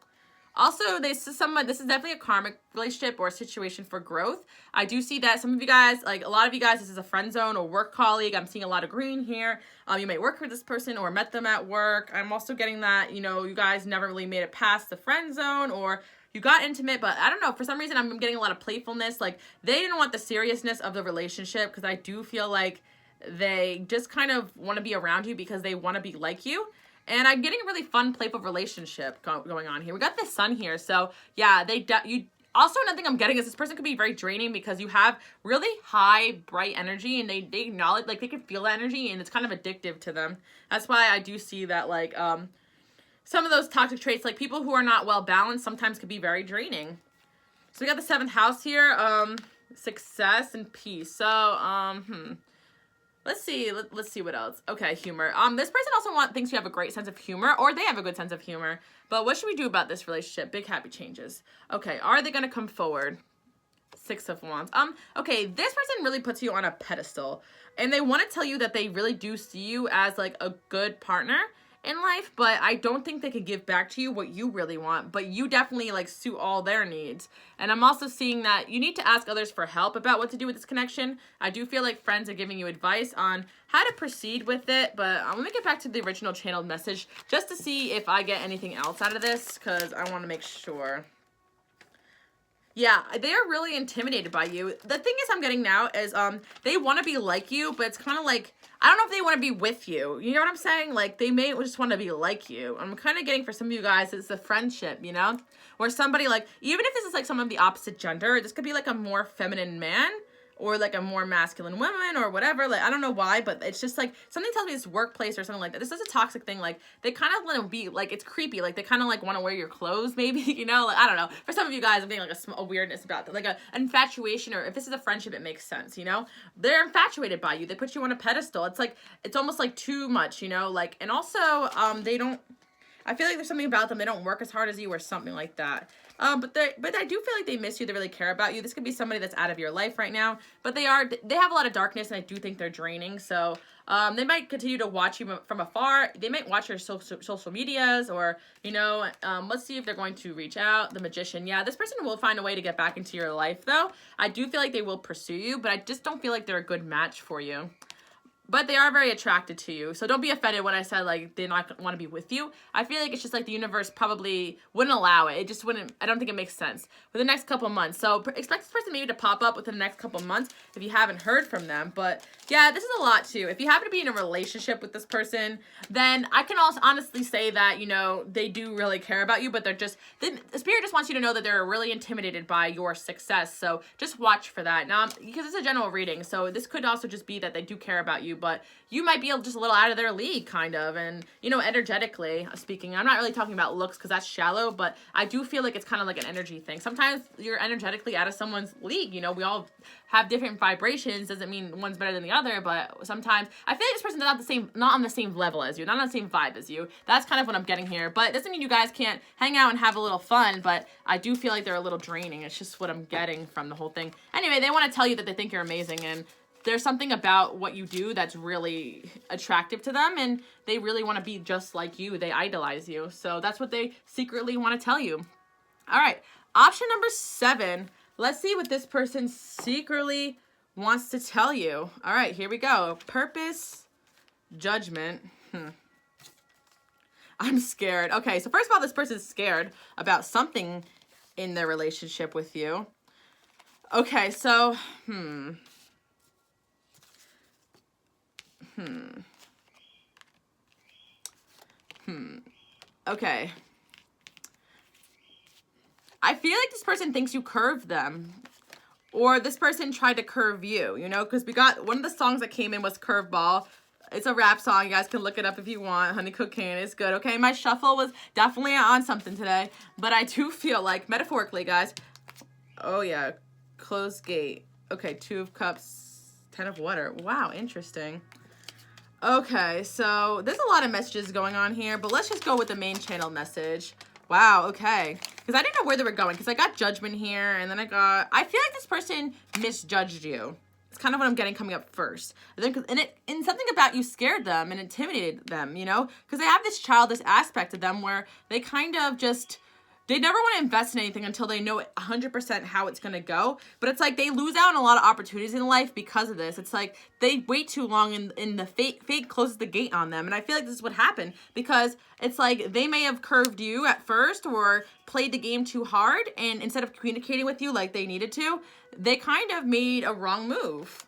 Also, this is definitely a karmic relationship or a situation for growth. I do see that some of you guys, like a lot of you guys, this is a friend zone or work colleague. I'm seeing a lot of green here. You may work with this person or met them at work. I'm also getting that, you know, you guys never really made it past the friend zone, or you got intimate, but I don't know, for some reason I'm getting a lot of playfulness. Like they didn't want the seriousness of the relationship, because I do feel like they just kind of want to be around you because they want to be like you. And I'm getting a really fun, playful relationship going on here. We got the sun here. So yeah, also, another thing I'm getting is this person could be very draining because you have really high, bright energy, and they acknowledge, like they can feel that energy, and it's kind of addictive to them. That's why I do see that, like, some of those toxic traits, like people who are not well balanced, sometimes could be very draining. So we got the 7th house here, success and peace. So, let's see what else. Okay, humor. This person also thinks you have a great sense of humor, or they have a good sense of humor. But what should we do about this relationship? Big happy changes. Okay, are they gonna come forward? 6 of Wands. Okay, this person really puts you on a pedestal, and they want to tell you that they really do see you as like a good partner in life, but I don't think they could give back to you what you really want, but you definitely like suit all their needs. And I'm also seeing that you need to ask others for help about what to do with this connection. I do feel like friends are giving you advice on how to proceed with it, but I'm gonna get back to the original channeled message just to see if I get anything else out of this, because I want to make sure. Yeah, they are really intimidated by you. The thing is I'm getting now is they want to be like you, but it's kind of like, I don't know if they want to be with you. You know what I'm saying? Like, they may just want to be like you. I'm kind of getting, for some of you guys, it's a friendship, you know? Where somebody, like, even if this is, like, someone of the opposite gender, this could be, like, a more feminine man or, like, a more masculine woman or whatever. Like, I don't know why, but it's just, like, something tells me it's workplace or something like that. This is a toxic thing. Like, they kind of want to be, like, it's creepy. Like, they kind of, like, want to wear your clothes, maybe, you know? Like, I don't know. For some of you guys, I'm getting, like, a weirdness about that. Like, an infatuation, or if this is a friendship, it makes sense, you know? They're infatuated by you. They put you on a pedestal. It's, like, it's almost, like, too much, you know? Like, and also, they don't, I feel like there's something about them. They don't work as hard as you or something like that. But I do feel like they miss you. They really care about you. This could be somebody that's out of your life right now, but they have a lot of darkness, and I do think they're draining. So, they might continue to watch you from afar. They might watch your social medias, or, you know, let's see if they're going to reach out. The Magician. Yeah, this person will find a way to get back into your life, though. I do feel like they will pursue you, but I just don't feel like they're a good match for you. But they are very attracted to you. So don't be offended when I said, like, they not want to be with you. I feel like it's just, like, the universe probably wouldn't allow it. It just wouldn't, I don't think it makes sense for the next couple months. So expect this person maybe to pop up within the next couple months if you haven't heard from them. But, yeah, this is a lot, too. If you happen to be in a relationship with this person, then I can also honestly say that, you know, they do really care about you, but they're just, the spirit just wants you to know that they're really intimidated by your success. So just watch for that. Now, because it's a general reading, so this could also just be that they do care about you, but you might be just a little out of their league, kind of. And, you know, energetically speaking, I'm not really talking about looks because that's shallow, but I do feel like it's kind of like an energy thing. Sometimes you're energetically out of someone's league. You know, we all have different vibrations. Doesn't mean one's better than the other, but sometimes I feel like this person's not on the same level as you, not on the same vibe as you. That's kind of what I'm getting here. But it doesn't mean you guys can't hang out and have a little fun, but I do feel like they're a little draining. It's just what I'm getting from the whole thing. Anyway, they want to tell you that they think you're amazing, and there's something about what you do that's really attractive to them, and they really want to be just like you. They idolize you. So that's what they secretly want to tell you. All right. Option number 7. Let's see what this person secretly wants to tell you. All right, here we go. Purpose, judgment. I'm scared. Okay, so first of all, this person's scared about something in their relationship with you. Okay, so, Okay. I feel like this person thinks you curved them, or this person tried to curve you, you know, because we got one of the songs that came in was Curveball. It's a rap song. You guys can look it up if you want. Honey Cocaine is good. Okay, my shuffle was definitely on something today, but I do feel like, metaphorically, guys. Oh, yeah. Closed gate. Okay, 2 of Cups, 10 of Water. Wow, interesting. Okay, so there's a lot of messages going on here, but let's just go with the main channel message. Wow, okay. Because I didn't know where they were going, because I got Judgment here, and then I feel like this person misjudged you. It's kind of what I'm getting coming up first. I think, and something about you scared them and intimidated them, you know, because they have this childish aspect of them where they kind of just, they never want to invest in anything until they know 100% how it's going to go. But it's like they lose out on a lot of opportunities in life because of this. It's like they wait too long and the fate closes the gate on them. And I feel like this is what happened because it's like they may have curved you at first or played the game too hard. And instead of communicating with you like they needed to, they kind of made a wrong move.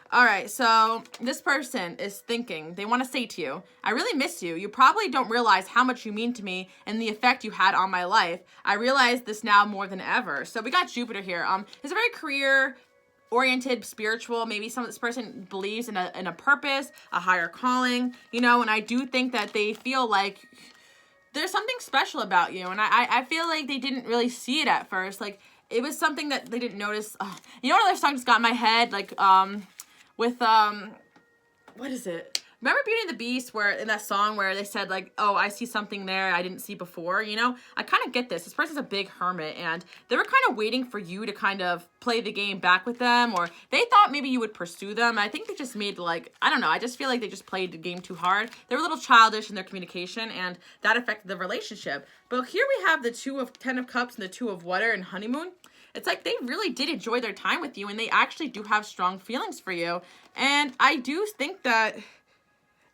All right, so this person is thinking, they want to say to you, I really miss you. You probably don't realize how much you mean to me and the effect you had on my life. I realize this now more than ever. So we got Jupiter here. It's a very career-oriented, spiritual. Maybe this person believes in a purpose, a higher calling, you know, and I do think that they feel like there's something special about you. And I feel like they didn't really see it at first. Like, it was something that they didn't notice. You know what other song just got in my head? Like, with, what is it? Remember Beauty and the Beast, where in that song where they said, like, oh, I see something there I didn't see before, you know? I kind of get this. This person's a big hermit, and they were kind of waiting for you to kind of play the game back with them, or they thought maybe you would pursue them. I think they just made, like, I don't know. I just feel like they just played the game too hard. They were a little childish in their communication, and that affected the relationship. But here we have the Ten of Cups and the Two of Water and Honeymoon. It's like they really did enjoy their time with you, and they actually do have strong feelings for you. And I do think that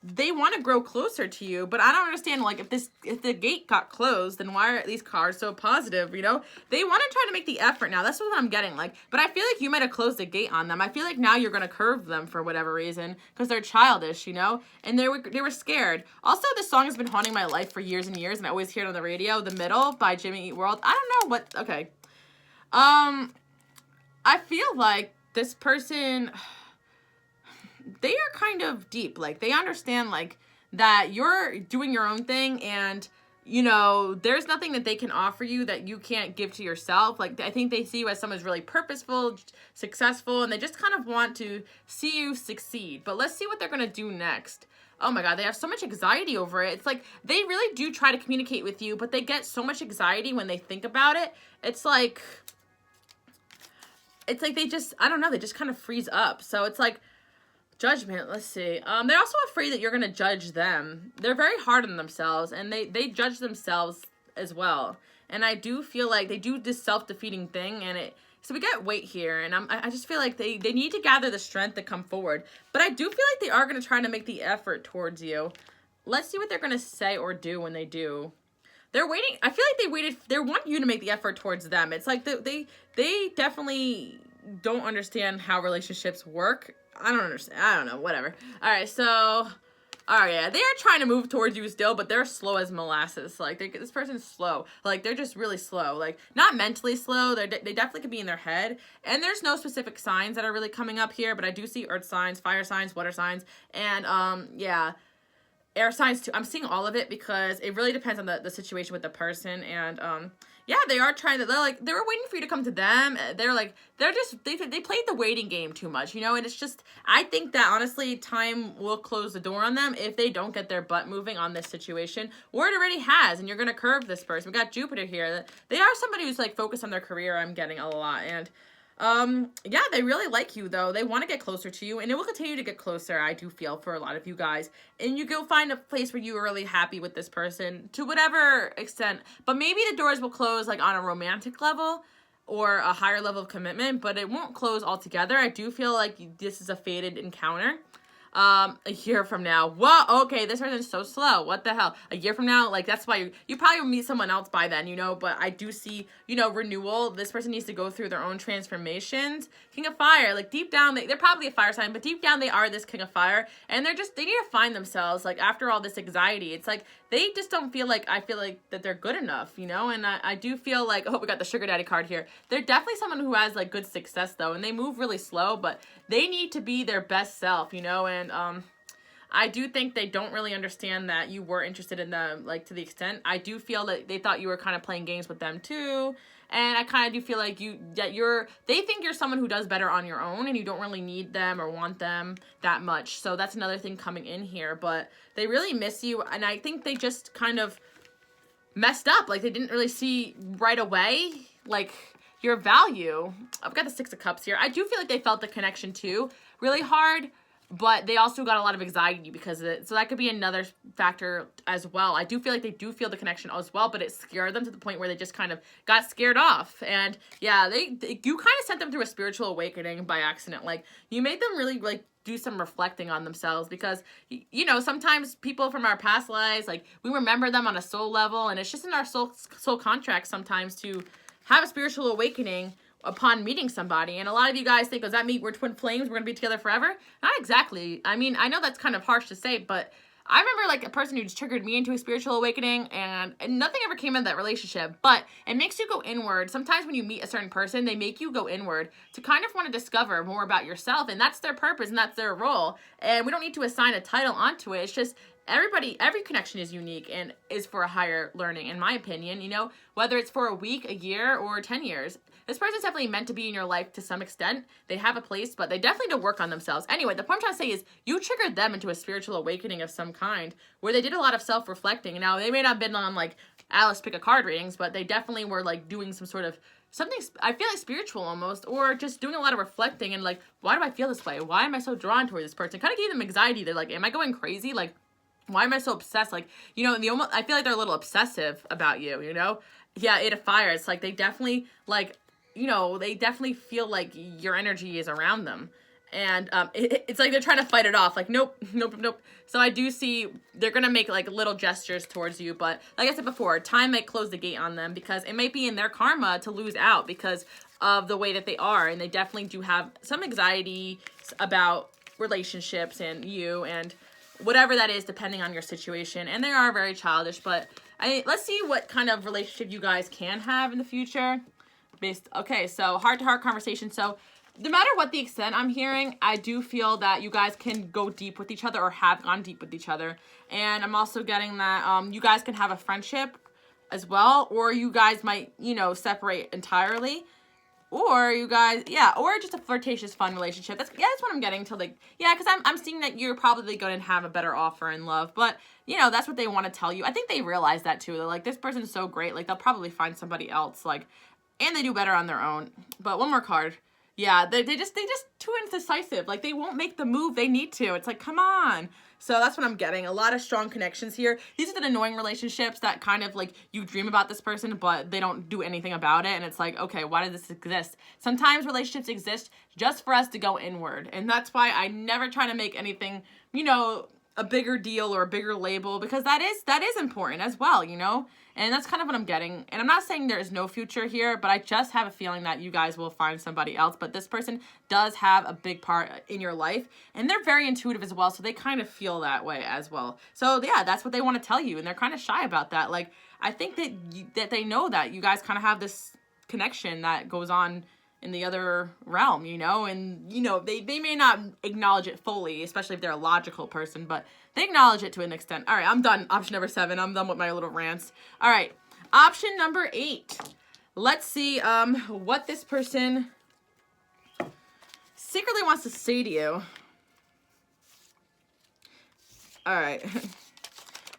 they want to grow closer to you, but I don't understand, like, if the gate got closed, then why are these cards so positive, you know? They want to try to make the effort now. That's what I'm getting, like. But I feel like you might have closed the gate on them. I feel like now you're going to curve them for whatever reason, because they're childish, you know? And they were scared. Also, this song has been haunting my life for years and years, and I always hear it on the radio, The Middle by Jimmy Eat World. I don't know what, okay. I feel like this person, they are kind of deep. Like, they understand, like, that you're doing your own thing and, you know, there's nothing that they can offer you that you can't give to yourself. Like, I think they see you as someone who's really purposeful, successful, and they just kind of want to see you succeed. But let's see what they're going to do next. Oh my God, they have so much anxiety over it. It's like they really do try to communicate with you, but they get so much anxiety when they think about it. It's like they just, I don't know, they just kind of freeze up. So it's like judgment. Let's see. They're also afraid that you're going to judge them. They're very hard on themselves, and they judge themselves as well. And I do feel like they do this self-defeating thing, and so we got weight here, and I just feel like they need to gather the strength to come forward. But I do feel like they are going to try to make the effort towards you. Let's see what they're going to say or do when they do. They're waiting. I feel like they want you to make the effort towards them. It's like they definitely don't understand how relationships work. I don't understand. I don't know. Whatever. All right. So, all right. Yeah, they are trying to move towards you still, but they're slow as molasses. Like this person's slow. Like they're just really slow. Like not mentally slow. They definitely could be in their head. And there's no specific signs that are really coming up here, but I do see earth signs, fire signs, water signs, and yeah. Air signs too. I'm seeing all of it because it really depends on the situation with the person. And yeah, they are trying to, they were waiting for you to come to them. They played the waiting game too much, you know, and it's just, I think that honestly time will close the door on them if they don't get their butt moving on this situation, or it already has, and you're going to curve this person. We got Jupiter here. They are somebody who's like focused on their career. I'm getting a lot. And yeah, they really like you though. They want to get closer to you, and it will continue to get closer, I do feel, for a lot of you guys. And you go find a place where you are really happy with this person to whatever extent. But maybe the doors will close like on a romantic level or a higher level of commitment, but it won't close altogether. I do feel like this is a fated encounter. A year from now. Whoa, okay, this person's so slow. What the hell? A year from now, like, that's why you probably will meet someone else by then, you know, but I do see, you know, renewal. This person needs to go through their own transformations. King of Fire, like, deep down, they're probably a fire sign, but deep down, they are this King of Fire, and they need to find themselves, like, after all this anxiety. It's like, they just don't feel like, I feel like that they're good enough, you know, and I do feel like, oh, we got the Sugar Daddy card here. They're definitely someone who has, like, good success, though, and they move really slow, but they need to be their best self, you know, and I do think they don't really understand that you were interested in them, like, to the extent. I do feel that they thought you were kind of playing games with them, too, and I kind of do feel like they think you're someone who does better on your own, and you don't really need them or want them that much, so that's another thing coming in here, but they really miss you, and I think they just kind of messed up, like, they didn't really see right away, like, your value. I've got the Six of Cups here. I do feel like they felt the connection too really hard, but they also got a lot of anxiety because of it. So that could be another factor as well. I do feel like they do feel the connection as well, but it scared them to the point where they just kind of got scared off. And yeah, you kind of sent them through a spiritual awakening by accident. Like, you made them really, like, do some reflecting on themselves, because, you know, sometimes people from our past lives, like, we remember them on a soul level, and it's just in our soul contract sometimes to have a spiritual awakening upon meeting somebody. And a lot of you guys think, does that mean we're twin flames, we're gonna be together forever? Not exactly. I mean, I know that's kind of harsh to say, but I remember, like, a person who just triggered me into a spiritual awakening, and nothing ever came of that relationship, but it makes you go inward. Sometimes when you meet a certain person, they make you go inward to kind of want to discover more about yourself, and that's their purpose, and that's their role, and we don't need to assign a title onto it. It's just every connection is unique and is for a higher learning, in my opinion, you know, whether it's for a week, a year, or 10 years. This person's definitely meant to be in your life to some extent. They have a place, but they definitely need to work on themselves. Anyway, the point I'm trying to say is you triggered them into a spiritual awakening of some kind where they did a lot of self-reflecting. Now, they may not have been on, like, Alice Pick a Card readings, but they definitely were, like, doing some sort of something, I feel like spiritual almost, or just doing a lot of reflecting and, like, why do I feel this way? Why am I so drawn toward this person? Kind of gave them anxiety. They're like, am I going crazy? Like, why am I so obsessed? Like, you know, I feel like they're a little obsessive about you, you know? Yeah, 8 of Fire. It's like they definitely, like, you know, they definitely feel like your energy is around them. And it's like they're trying to fight it off. Like, nope, nope, nope. So I do see they're going to make, like, little gestures towards you. But like I said before, time might close the gate on them because it might be in their karma to lose out because of the way that they are. And they definitely do have some anxiety about relationships and you and whatever that is, depending on your situation. And they are very childish. But let's see what kind of relationship you guys can have in the future. Okay, so heart-to-heart conversation. So no matter what the extent I'm hearing, I do feel that you guys can go deep with each other or have gone deep with each other. And I'm also getting that you guys can have a friendship as well, or you guys might, you know, separate entirely. Or you guys, yeah, or just a flirtatious, fun relationship. That's what I'm getting to, like, yeah, because I'm seeing that you're probably going to have a better offer in love. But, you know, that's what they want to tell you. I think they realize that, too. They're like, this person's so great. Like, they'll probably find somebody else, like, and they do better on their own. But one more card. Yeah, they just too indecisive. Like, they won't make the move they need to. It's like, come on. So that's what I'm getting. A lot of strong connections here. These are the annoying relationships that kind of, like, you dream about this person, but they don't do anything about it. And it's like, okay, why does this exist? Sometimes relationships exist just for us to go inward. And that's why I never try to make anything, you know, a bigger deal or a bigger label, because that is important as well, you know? And that's kind of what I'm getting. And I'm not saying there is no future here, but I just have a feeling that you guys will find somebody else. But this person does have a big part in your life, and they're very intuitive as well, so they kind of feel that way as well. So yeah, that's what they want to tell you, and they're kind of shy about that. Like, I think that they know that you guys kind of have this connection that goes on in the other realm, you know, and, you know, they may not acknowledge it fully, especially if they're a logical person, but they acknowledge it to an extent. All right, I'm done. Option number 7. I'm done with my little rants. All right, option number 8. Let's see what this person secretly wants to say to you. All right,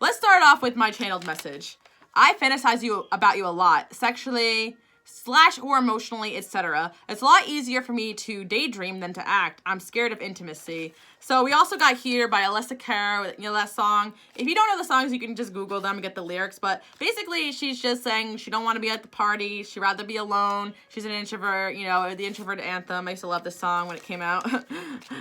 let's start off with my channeled message. I fantasize about you a lot, sexually, / or emotionally, etc. It's a lot easier for me to daydream than to act. I'm scared of intimacy. So we also got Here by Alessia Cara, you know, that song. If you don't know the songs, you can just Google them and get the lyrics. But basically, she's just saying she don't want to be at the party. She'd rather be alone. She's an introvert, you know, the introvert anthem. I used to love this song when it came out.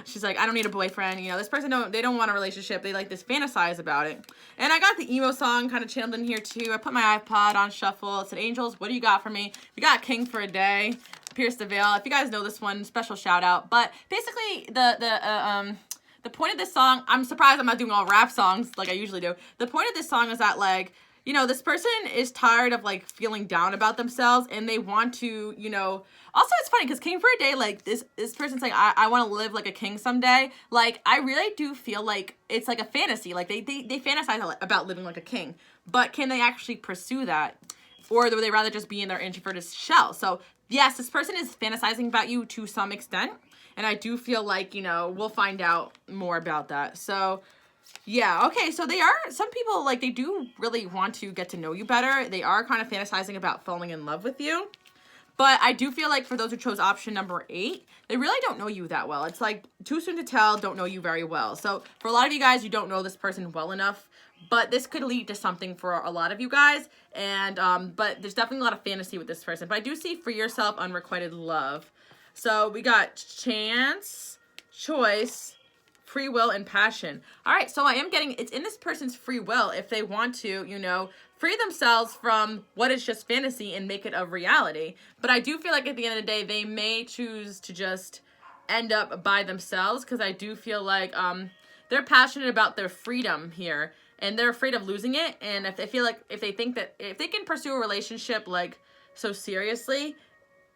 She's like, I don't need a boyfriend. You know, this person they don't want a relationship. They like this fantasize about it. And I got the emo song kind of channeled in here too. I put my iPod on shuffle. It said, Angels, what do you got for me? We got King for a Day, Pierce the Veil. If you guys know this one, special shout out. But basically, the point of this song, I'm surprised I'm not doing all rap songs like I usually do. The point of this song is that, like, you know, this person is tired of, like, feeling down about themselves, and they want to, you know, also it's funny because King for a Day, like, this person's like, I want to live like a king someday. Like, I really do feel like it's like a fantasy. Like, they fantasize about living like a king, but can they actually pursue that? Or would they rather just be in their introverted shell? So yes, this person is fantasizing about you to some extent. And I do feel like, you know, we'll find out more about that. So yeah, okay, so some people, like, they do really want to get to know you better. They are kind of fantasizing about falling in love with you. But I do feel like for those who chose option number 8, they really don't know you that well. It's like too soon to tell, don't know you very well. So for a lot of you guys, you don't know this person well enough. But this could lead to something for a lot of you guys. And but there's definitely a lot of fantasy with this person. But I do see for yourself unrequited love. So we got chance, choice, free will, and passion. All right, so I am getting, it's in this person's free will if they want to, you know, free themselves from what is just fantasy and make it a reality. But I do feel like at the end of the day, they may choose to just end up by themselves, because I do feel like they're passionate about their freedom here, and they're afraid of losing it. And if they feel like, if they think that if they can pursue a relationship like so seriously,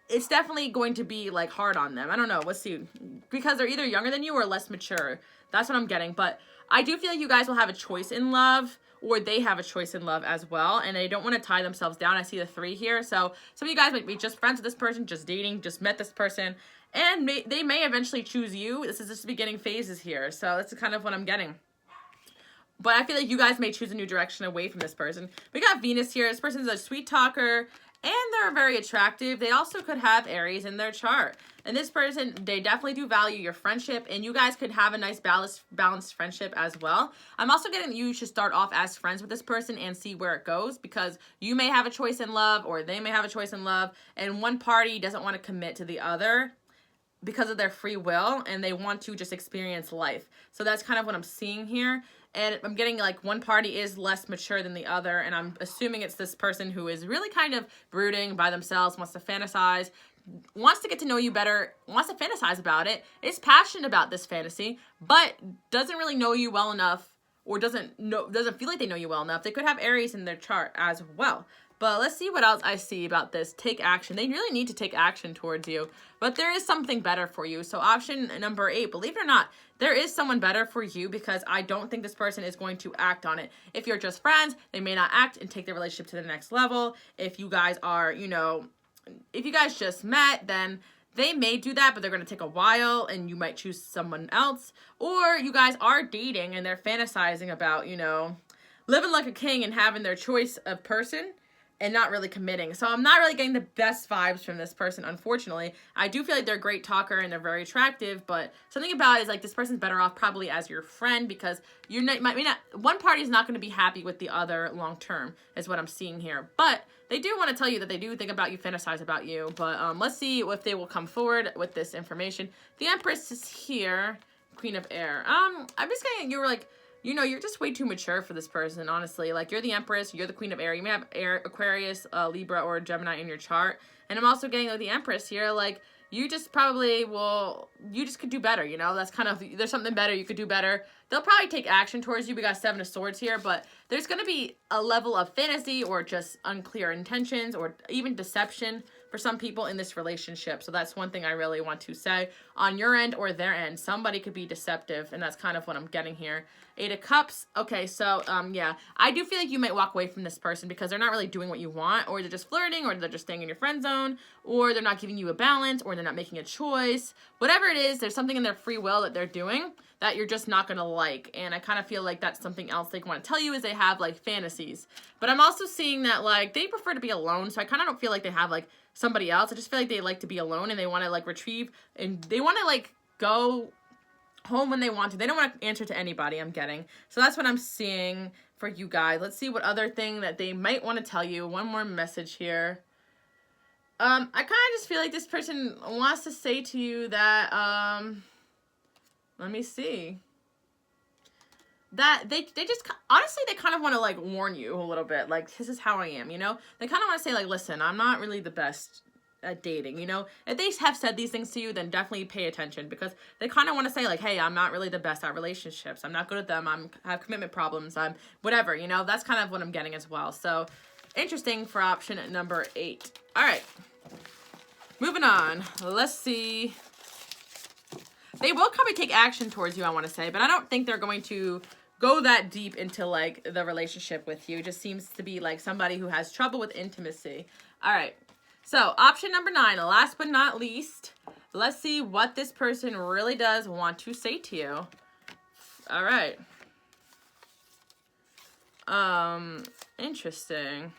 it's definitely going to be like hard on them. I don't know. Let's see. Because they're either younger than you or less mature. That's what I'm getting. But I do feel like you guys will have a choice in love, or they have a choice in love as well. And they don't want to tie themselves down. I see the 3 here. So some of you guys might be just friends with this person, just dating, just met this person. And they may eventually choose you. This is just the beginning phases here. So that's kind of what I'm getting. But I feel like you guys may choose a new direction away from this person. We got Venus here. This person's a sweet talker, and they're very attractive. They also could have Aries in their chart. And this person, they definitely do value your friendship, and you guys could have a nice balanced friendship as well. I'm also getting that you should start off as friends with this person and see where it goes, because you may have a choice in love, or they may have a choice in love, and one party doesn't want to commit to the other because of their free will, and they want to just experience life. So that's kind of what I'm seeing here. And I'm getting like one party is less mature than the other, and I'm assuming it's this person who is really kind of brooding by themselves, wants to fantasize, wants to get to know you better, wants to fantasize about it, is passionate about this fantasy, but doesn't really know you well enough, or doesn't feel like they know you well enough. They could have Aries in their chart as well. But let's see what else I see about this. Take action. They really need to take action towards you. But there is something better for you. So option number 8, believe it or not, there is someone better for you, because I don't think this person is going to act on it. If you're just friends, they may not act and take their relationship to the next level. If you guys are, you know, if you guys just met, then they may do that, but they're going to take a while, and you might choose someone else. Or you guys are dating and they're fantasizing about, you know, living like a king and having their choice of person and not really committing. So I'm not really getting the best vibes from this person, unfortunately. I do feel like they're a great talker and they're very attractive, but something about it is like this person's better off probably as your friend, because you're not, one party is not going to be happy with the other long term, is what I'm seeing here. But they do want to tell you that they do think about you, fantasize about you. But let's see if they will come forward with this information. The Empress is here, Queen of Air. I'm just getting, you were like, you know, you're just way too mature for this person, honestly. Like, you're the Empress, you're the Queen of Air. You may have Air, Aquarius, Libra, or Gemini in your chart. And I'm also getting like, the Empress here. Like, you just probably will, you just could do better, you know? That's kind of, there's something better, you could do better. They'll probably take action towards you. We got 7 of Swords here, but there's going to be a level of fantasy or just unclear intentions or even deception for some people in this relationship. So that's one thing I really want to say. On your end or their end, somebody could be deceptive, and that's kind of what I'm getting here. 8 of Cups. Okay, so, yeah. I do feel like you might walk away from this person because they're not really doing what you want, or they're just flirting, or they're just staying in your friend zone, or they're not giving you a balance, or they're not making a choice. Whatever it is, there's something in their free will that they're doing that you're just not going to like. And I kind of feel like that's something else they want to tell you, is they have, like, fantasies. But I'm also seeing that, like, they prefer to be alone, so I kind of don't feel like they have, like, somebody else. I just feel like they like to be alone, and they want to, like, retrieve, and they want to, like, go home when they want to. They don't want to answer to anybody, I'm getting. So that's what I'm seeing for you guys. Let's see what other thing that they might want to tell you. One more message here. I kind of just feel like this person wants to say to you that, let me see. That they just, honestly, they kind of want to, like, warn you a little bit. Like, this is how I am, you know? They kind of want to say, like, listen, I'm not really the best at dating, you know? If they have said these things to you, then definitely pay attention, because they kind of want to say, like, hey, I'm not really the best at relationships. I'm not good at them. I have commitment problems. I'm whatever, you know? That's kind of what I'm getting as well. So, interesting for option number 8. All right. Moving on. Let's see. They will probably take action towards you, I want to say, but I don't think they're going to go that deep into, like, the relationship with you. It just seems to be, like, somebody who has trouble with intimacy. All right. So, option number 9, last but not least, let's see what this person really does want to say to you. All right. Interesting.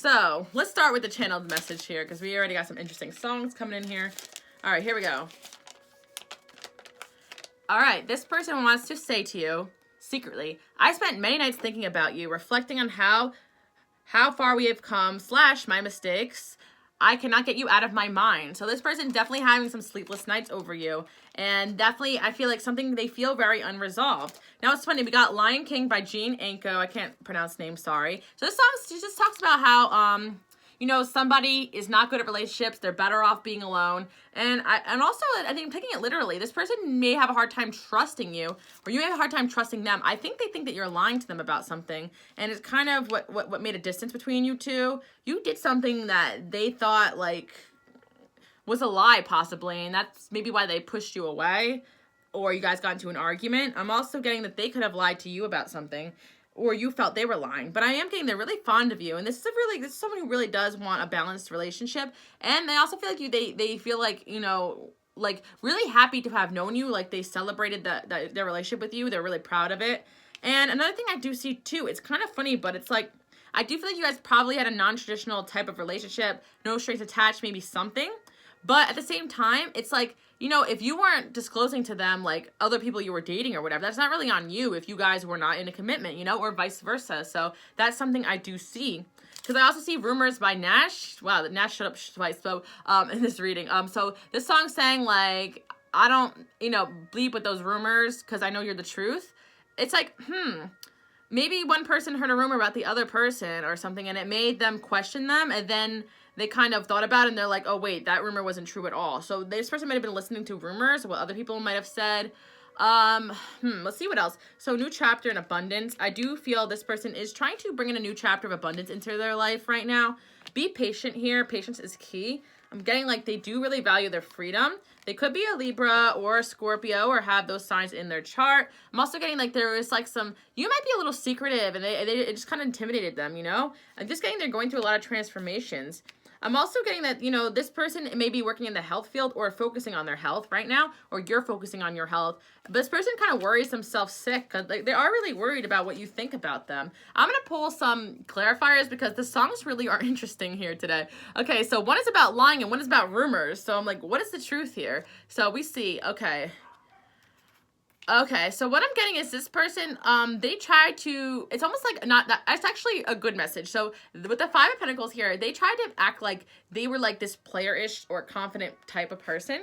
So let's start with the channeled message here because we already got some interesting songs coming in here. All right, here we go. All right, this person wants to say to you, secretly, I spent many nights thinking about you, reflecting on how far we have come, / my mistakes. I cannot get you out of my mind. So this person definitely having some sleepless nights over you. And definitely, I feel like something they feel very unresolved. Now, it's funny. We got Lion King by Gene Anko. I can't pronounce name, sorry. So this song just talks about how, you know, somebody is not good at relationships. They're better off being alone. And also, I think taking it literally, this person may have a hard time trusting you, or you may have a hard time trusting them. I think they think that you're lying to them about something. And it's kind of what made a distance between you two. You did something that they thought, like, was a lie, possibly. And that's maybe why they pushed you away, or you guys got into an argument. I'm also getting that they could have lied to you about something, or you felt they were lying. But I am getting they're really fond of you. And this is someone who really does want a balanced relationship. And they also feel like they feel like, you know, like really happy to have known you. Like they celebrated their relationship with you. They're really proud of it. And another thing I do see too, it's kind of funny, but it's like, I do feel like you guys probably had a non-traditional type of relationship, no strings attached, maybe something. But at the same time, it's like, you know, if you weren't disclosing to them, like, other people you were dating or whatever, that's not really on you if you guys were not in a commitment, you know, or vice versa. So that's something I do see. Because I also see Rumors by Nash. Wow, Nash shut up twice, so, in this reading. So this song saying, like, I don't, you know, bleep with those rumors because I know you're the truth. It's like, maybe one person heard a rumor about the other person or something, and it made them question them, and then they kind of thought about it, and they're like, oh, wait, that rumor wasn't true at all. So this person might have been listening to rumors, what other people might have said. Let's see what else. So new chapter in abundance. I do feel this person is trying to bring in a new chapter of abundance into their life right now. Be patient here. Patience is key. I'm getting like they do really value their freedom. They could be a Libra or a Scorpio or have those signs in their chart. I'm also getting like there is like some, you might be a little secretive and it just kind of intimidated them, you know? I'm just getting they're going through a lot of transformations. I'm also getting that, you know, this person may be working in the health field or focusing on their health right now, or you're focusing on your health. But this person kind of worries themselves sick because they are really worried about what you think about them. I'm going to pull some clarifiers because the songs really are interesting here today. Okay, so one is about lying and one is about rumors. So I'm like, what is the truth here? So we see, Okay, so what I'm getting is this person, they try to, it's almost like not that, it's actually a good message. So with the Five of Pentacles here, they tried to act like they were like this player-ish or confident type of person.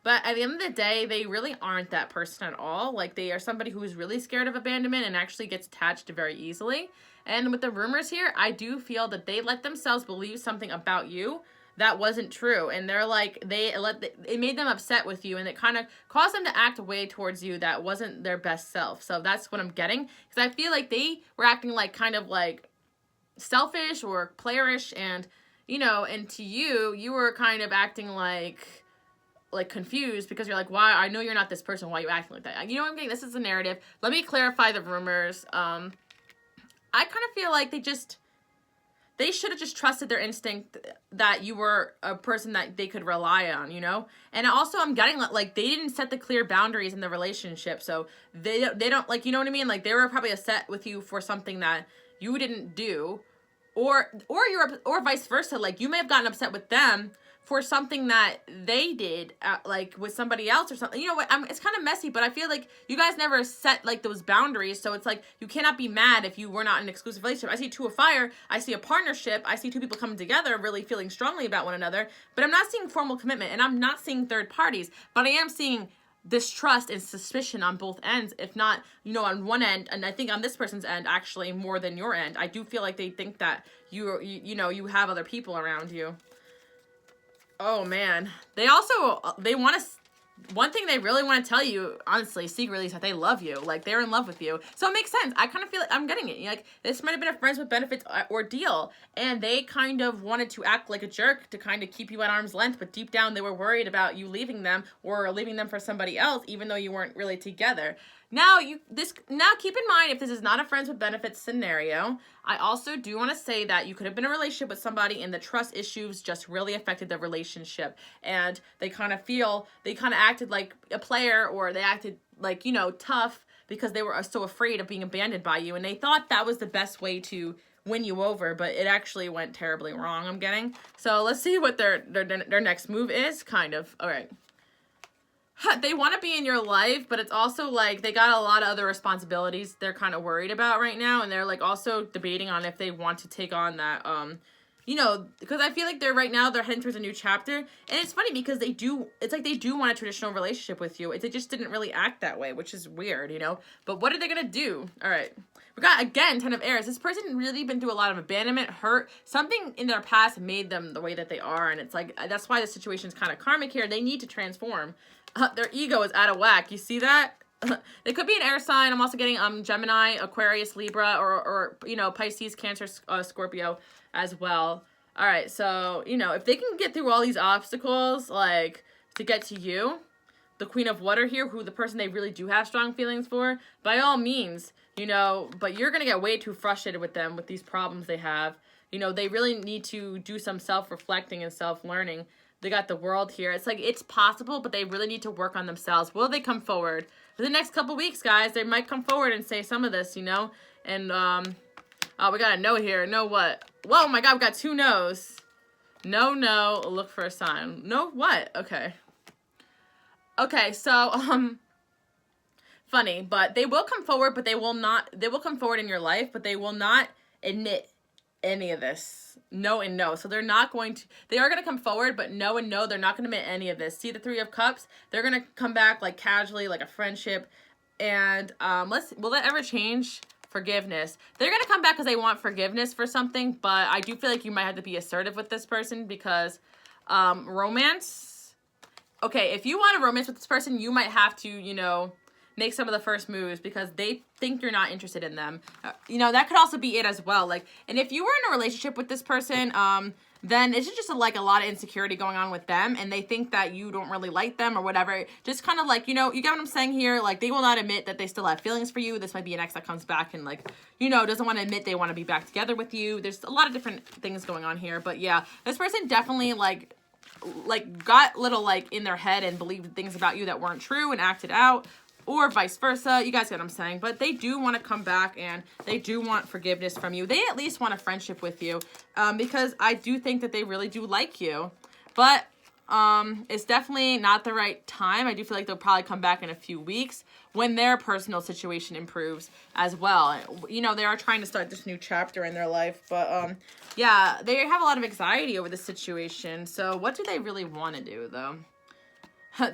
But at the end of the day, they really aren't that person at all. Like they are somebody who is really scared of abandonment and actually gets attached very easily. And with the rumors here, I do feel that they let themselves believe something about you that wasn't true, and they're like it made them upset with you, and it kind of caused them to act a way towards you that wasn't their best self. So that's what I'm getting, because I feel like they were acting like kind of like selfish or playerish, and you know, and to you were kind of acting like confused because you're like, why? I know you're not this person. Why are you acting like that? You know what I'm getting? This is the narrative. Let me clarify the rumors. I kind of feel like they should have just trusted their instinct that you were a person that they could rely on, you know? And also I'm getting like they didn't set the clear boundaries in the relationship. So they don't like, you know what I mean? Like they were probably upset with you for something that you didn't do, or vice versa. Like you may have gotten upset with them for something that they did, like with somebody else or something. You know what? It's kind of messy, but I feel like you guys never set like those boundaries. So it's like you cannot be mad if you were not in an exclusive relationship. I see Two of Fire. I see a partnership. I see two people coming together, really feeling strongly about one another. But I'm not seeing formal commitment, and I'm not seeing third parties. But I am seeing distrust and suspicion on both ends, if not, you know, on one end, and I think on this person's end actually more than your end. I do feel like they think that you know you have other people around you. Oh man, they want to, one thing they really want to tell you, honestly, secretly, is that they love you. Like, they're in love with you. So it makes sense. I kind of feel like I'm getting it. Like, this might have been a friends with benefits ordeal, and they kind of wanted to act like a jerk to kind of keep you at arm's length, but deep down they were worried about you leaving them or leaving them for somebody else, even though you weren't really together. Now keep in mind, if this is not a friends with benefits scenario, I also do want to say that you could have been in a relationship with somebody and the trust issues just really affected the relationship, and they kind of acted like a player, or they acted like, you know, tough because they were so afraid of being abandoned by you, and they thought that was the best way to win you over, but it actually went terribly wrong, I'm getting. So let's see what their next move is, kind of. All right. They want to be in your life, but it's also like they got a lot of other responsibilities they're kind of worried about right now, and they're like also debating on if they want to take on that, you know, because I feel like they're heading towards a new chapter, and it's funny because it's like they do want a traditional relationship with you. They just didn't really act that way, which is weird, you know. But what are they gonna do? All right. We got, again, Ten of Airs. This person really been through a lot of abandonment, hurt. Something in their past made them the way that they are, and it's like, that's why the situation's kind of karmic here. They need to transform. Their ego is out of whack. You see that? They could be an air sign. I'm also getting Gemini, Aquarius, Libra, or you know, Pisces, Cancer, Scorpio as well. All right, so, you know, if they can get through all these obstacles, like, to get to you, the Queen of Water here, who the person they really do have strong feelings for, by all means, you know, but you're going to get way too frustrated with them, with these problems they have. You know, they really need to do some self-reflecting and self-learning. They got the World here. It's like, it's possible, but they really need to work on themselves. Will they come forward? For the next couple weeks, guys, they might come forward and say some of this, you know? And, oh, we got a no here. No what? Whoa, oh my God, we got 2 no's. No, look for a sign. No what? Okay. Okay, so, funny, but they will come forward, but they will come forward in your life, but they will not admit any of this. No and no. So they are going to come forward, but no and no, they're not going to admit any of this. See the 3 of Cups? They're going to come back like casually, like a friendship. And will that ever change? Forgiveness. They're going to come back because they want forgiveness for something, but I do feel like you might have to be assertive with this person because romance. Okay, if you want a romance with this person, you might have to, you know, make some of the first moves because they think you're not interested in them. You know, that could also be it as well. Like, and if you were in a relationship with this person, then it's just like a lot of insecurity going on with them, and they think that you don't really like them or whatever. Just kind of like, you know, you get what I'm saying here? Like, they will not admit that they still have feelings for you. This might be an ex that comes back and, like, you know, doesn't want to admit they want to be back together with you. There's a lot of different things going on here, but yeah, this person definitely, like got little, like, in their head and believed things about you that weren't true and acted out, or vice versa. You guys get what I'm saying. But they do want to come back, and they do want forgiveness from you. They at least want a friendship with you, because I do think that they really do like you. But it's definitely not the right time. I do feel like they'll probably come back in a few weeks when their personal situation improves as well. You know, they are trying to start this new chapter in their life. But, yeah, they have a lot of anxiety over the situation. So what do they really want to do, though?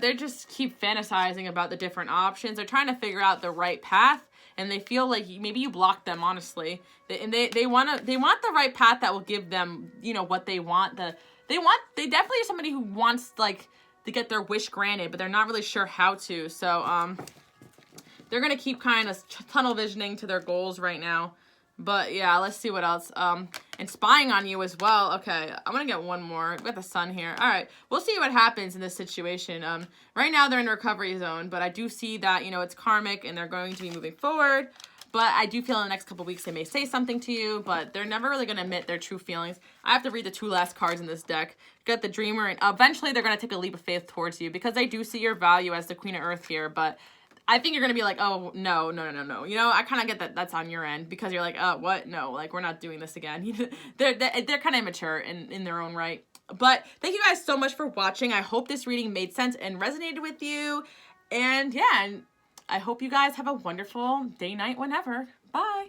They just keep fantasizing about the different options. They're trying to figure out the right path, and they feel like maybe you blocked them, honestly. They want the right path that will give them, you know, what they want. They definitely are somebody who wants, like, to get their wish granted, but they're not really sure how to. So they're gonna keep kind of tunnel visioning to their goals right now. But yeah, let's see what else. And spying on you as well. Okay, I'm gonna get one more. We got the Sun here. All right, we'll see what happens in this situation. Right now they're in a recovery zone, but I do see that, you know, it's karmic and they're going to be moving forward. But I do feel in the next couple weeks they may say something to you, but they're never really gonna admit their true feelings. I have to read the 2 last cards in this deck. Got the Dreamer, and eventually they're gonna take a leap of faith towards you because they do see your value as the Queen of Earth here, but I think you're going to be like, oh, no. You know, I kind of get that that's on your end because you're like, oh, what? No, like, we're not doing this again. they're kind of immature in their own right. But thank you guys so much for watching. I hope this reading made sense and resonated with you. And yeah, I hope you guys have a wonderful day, night, whenever. Bye.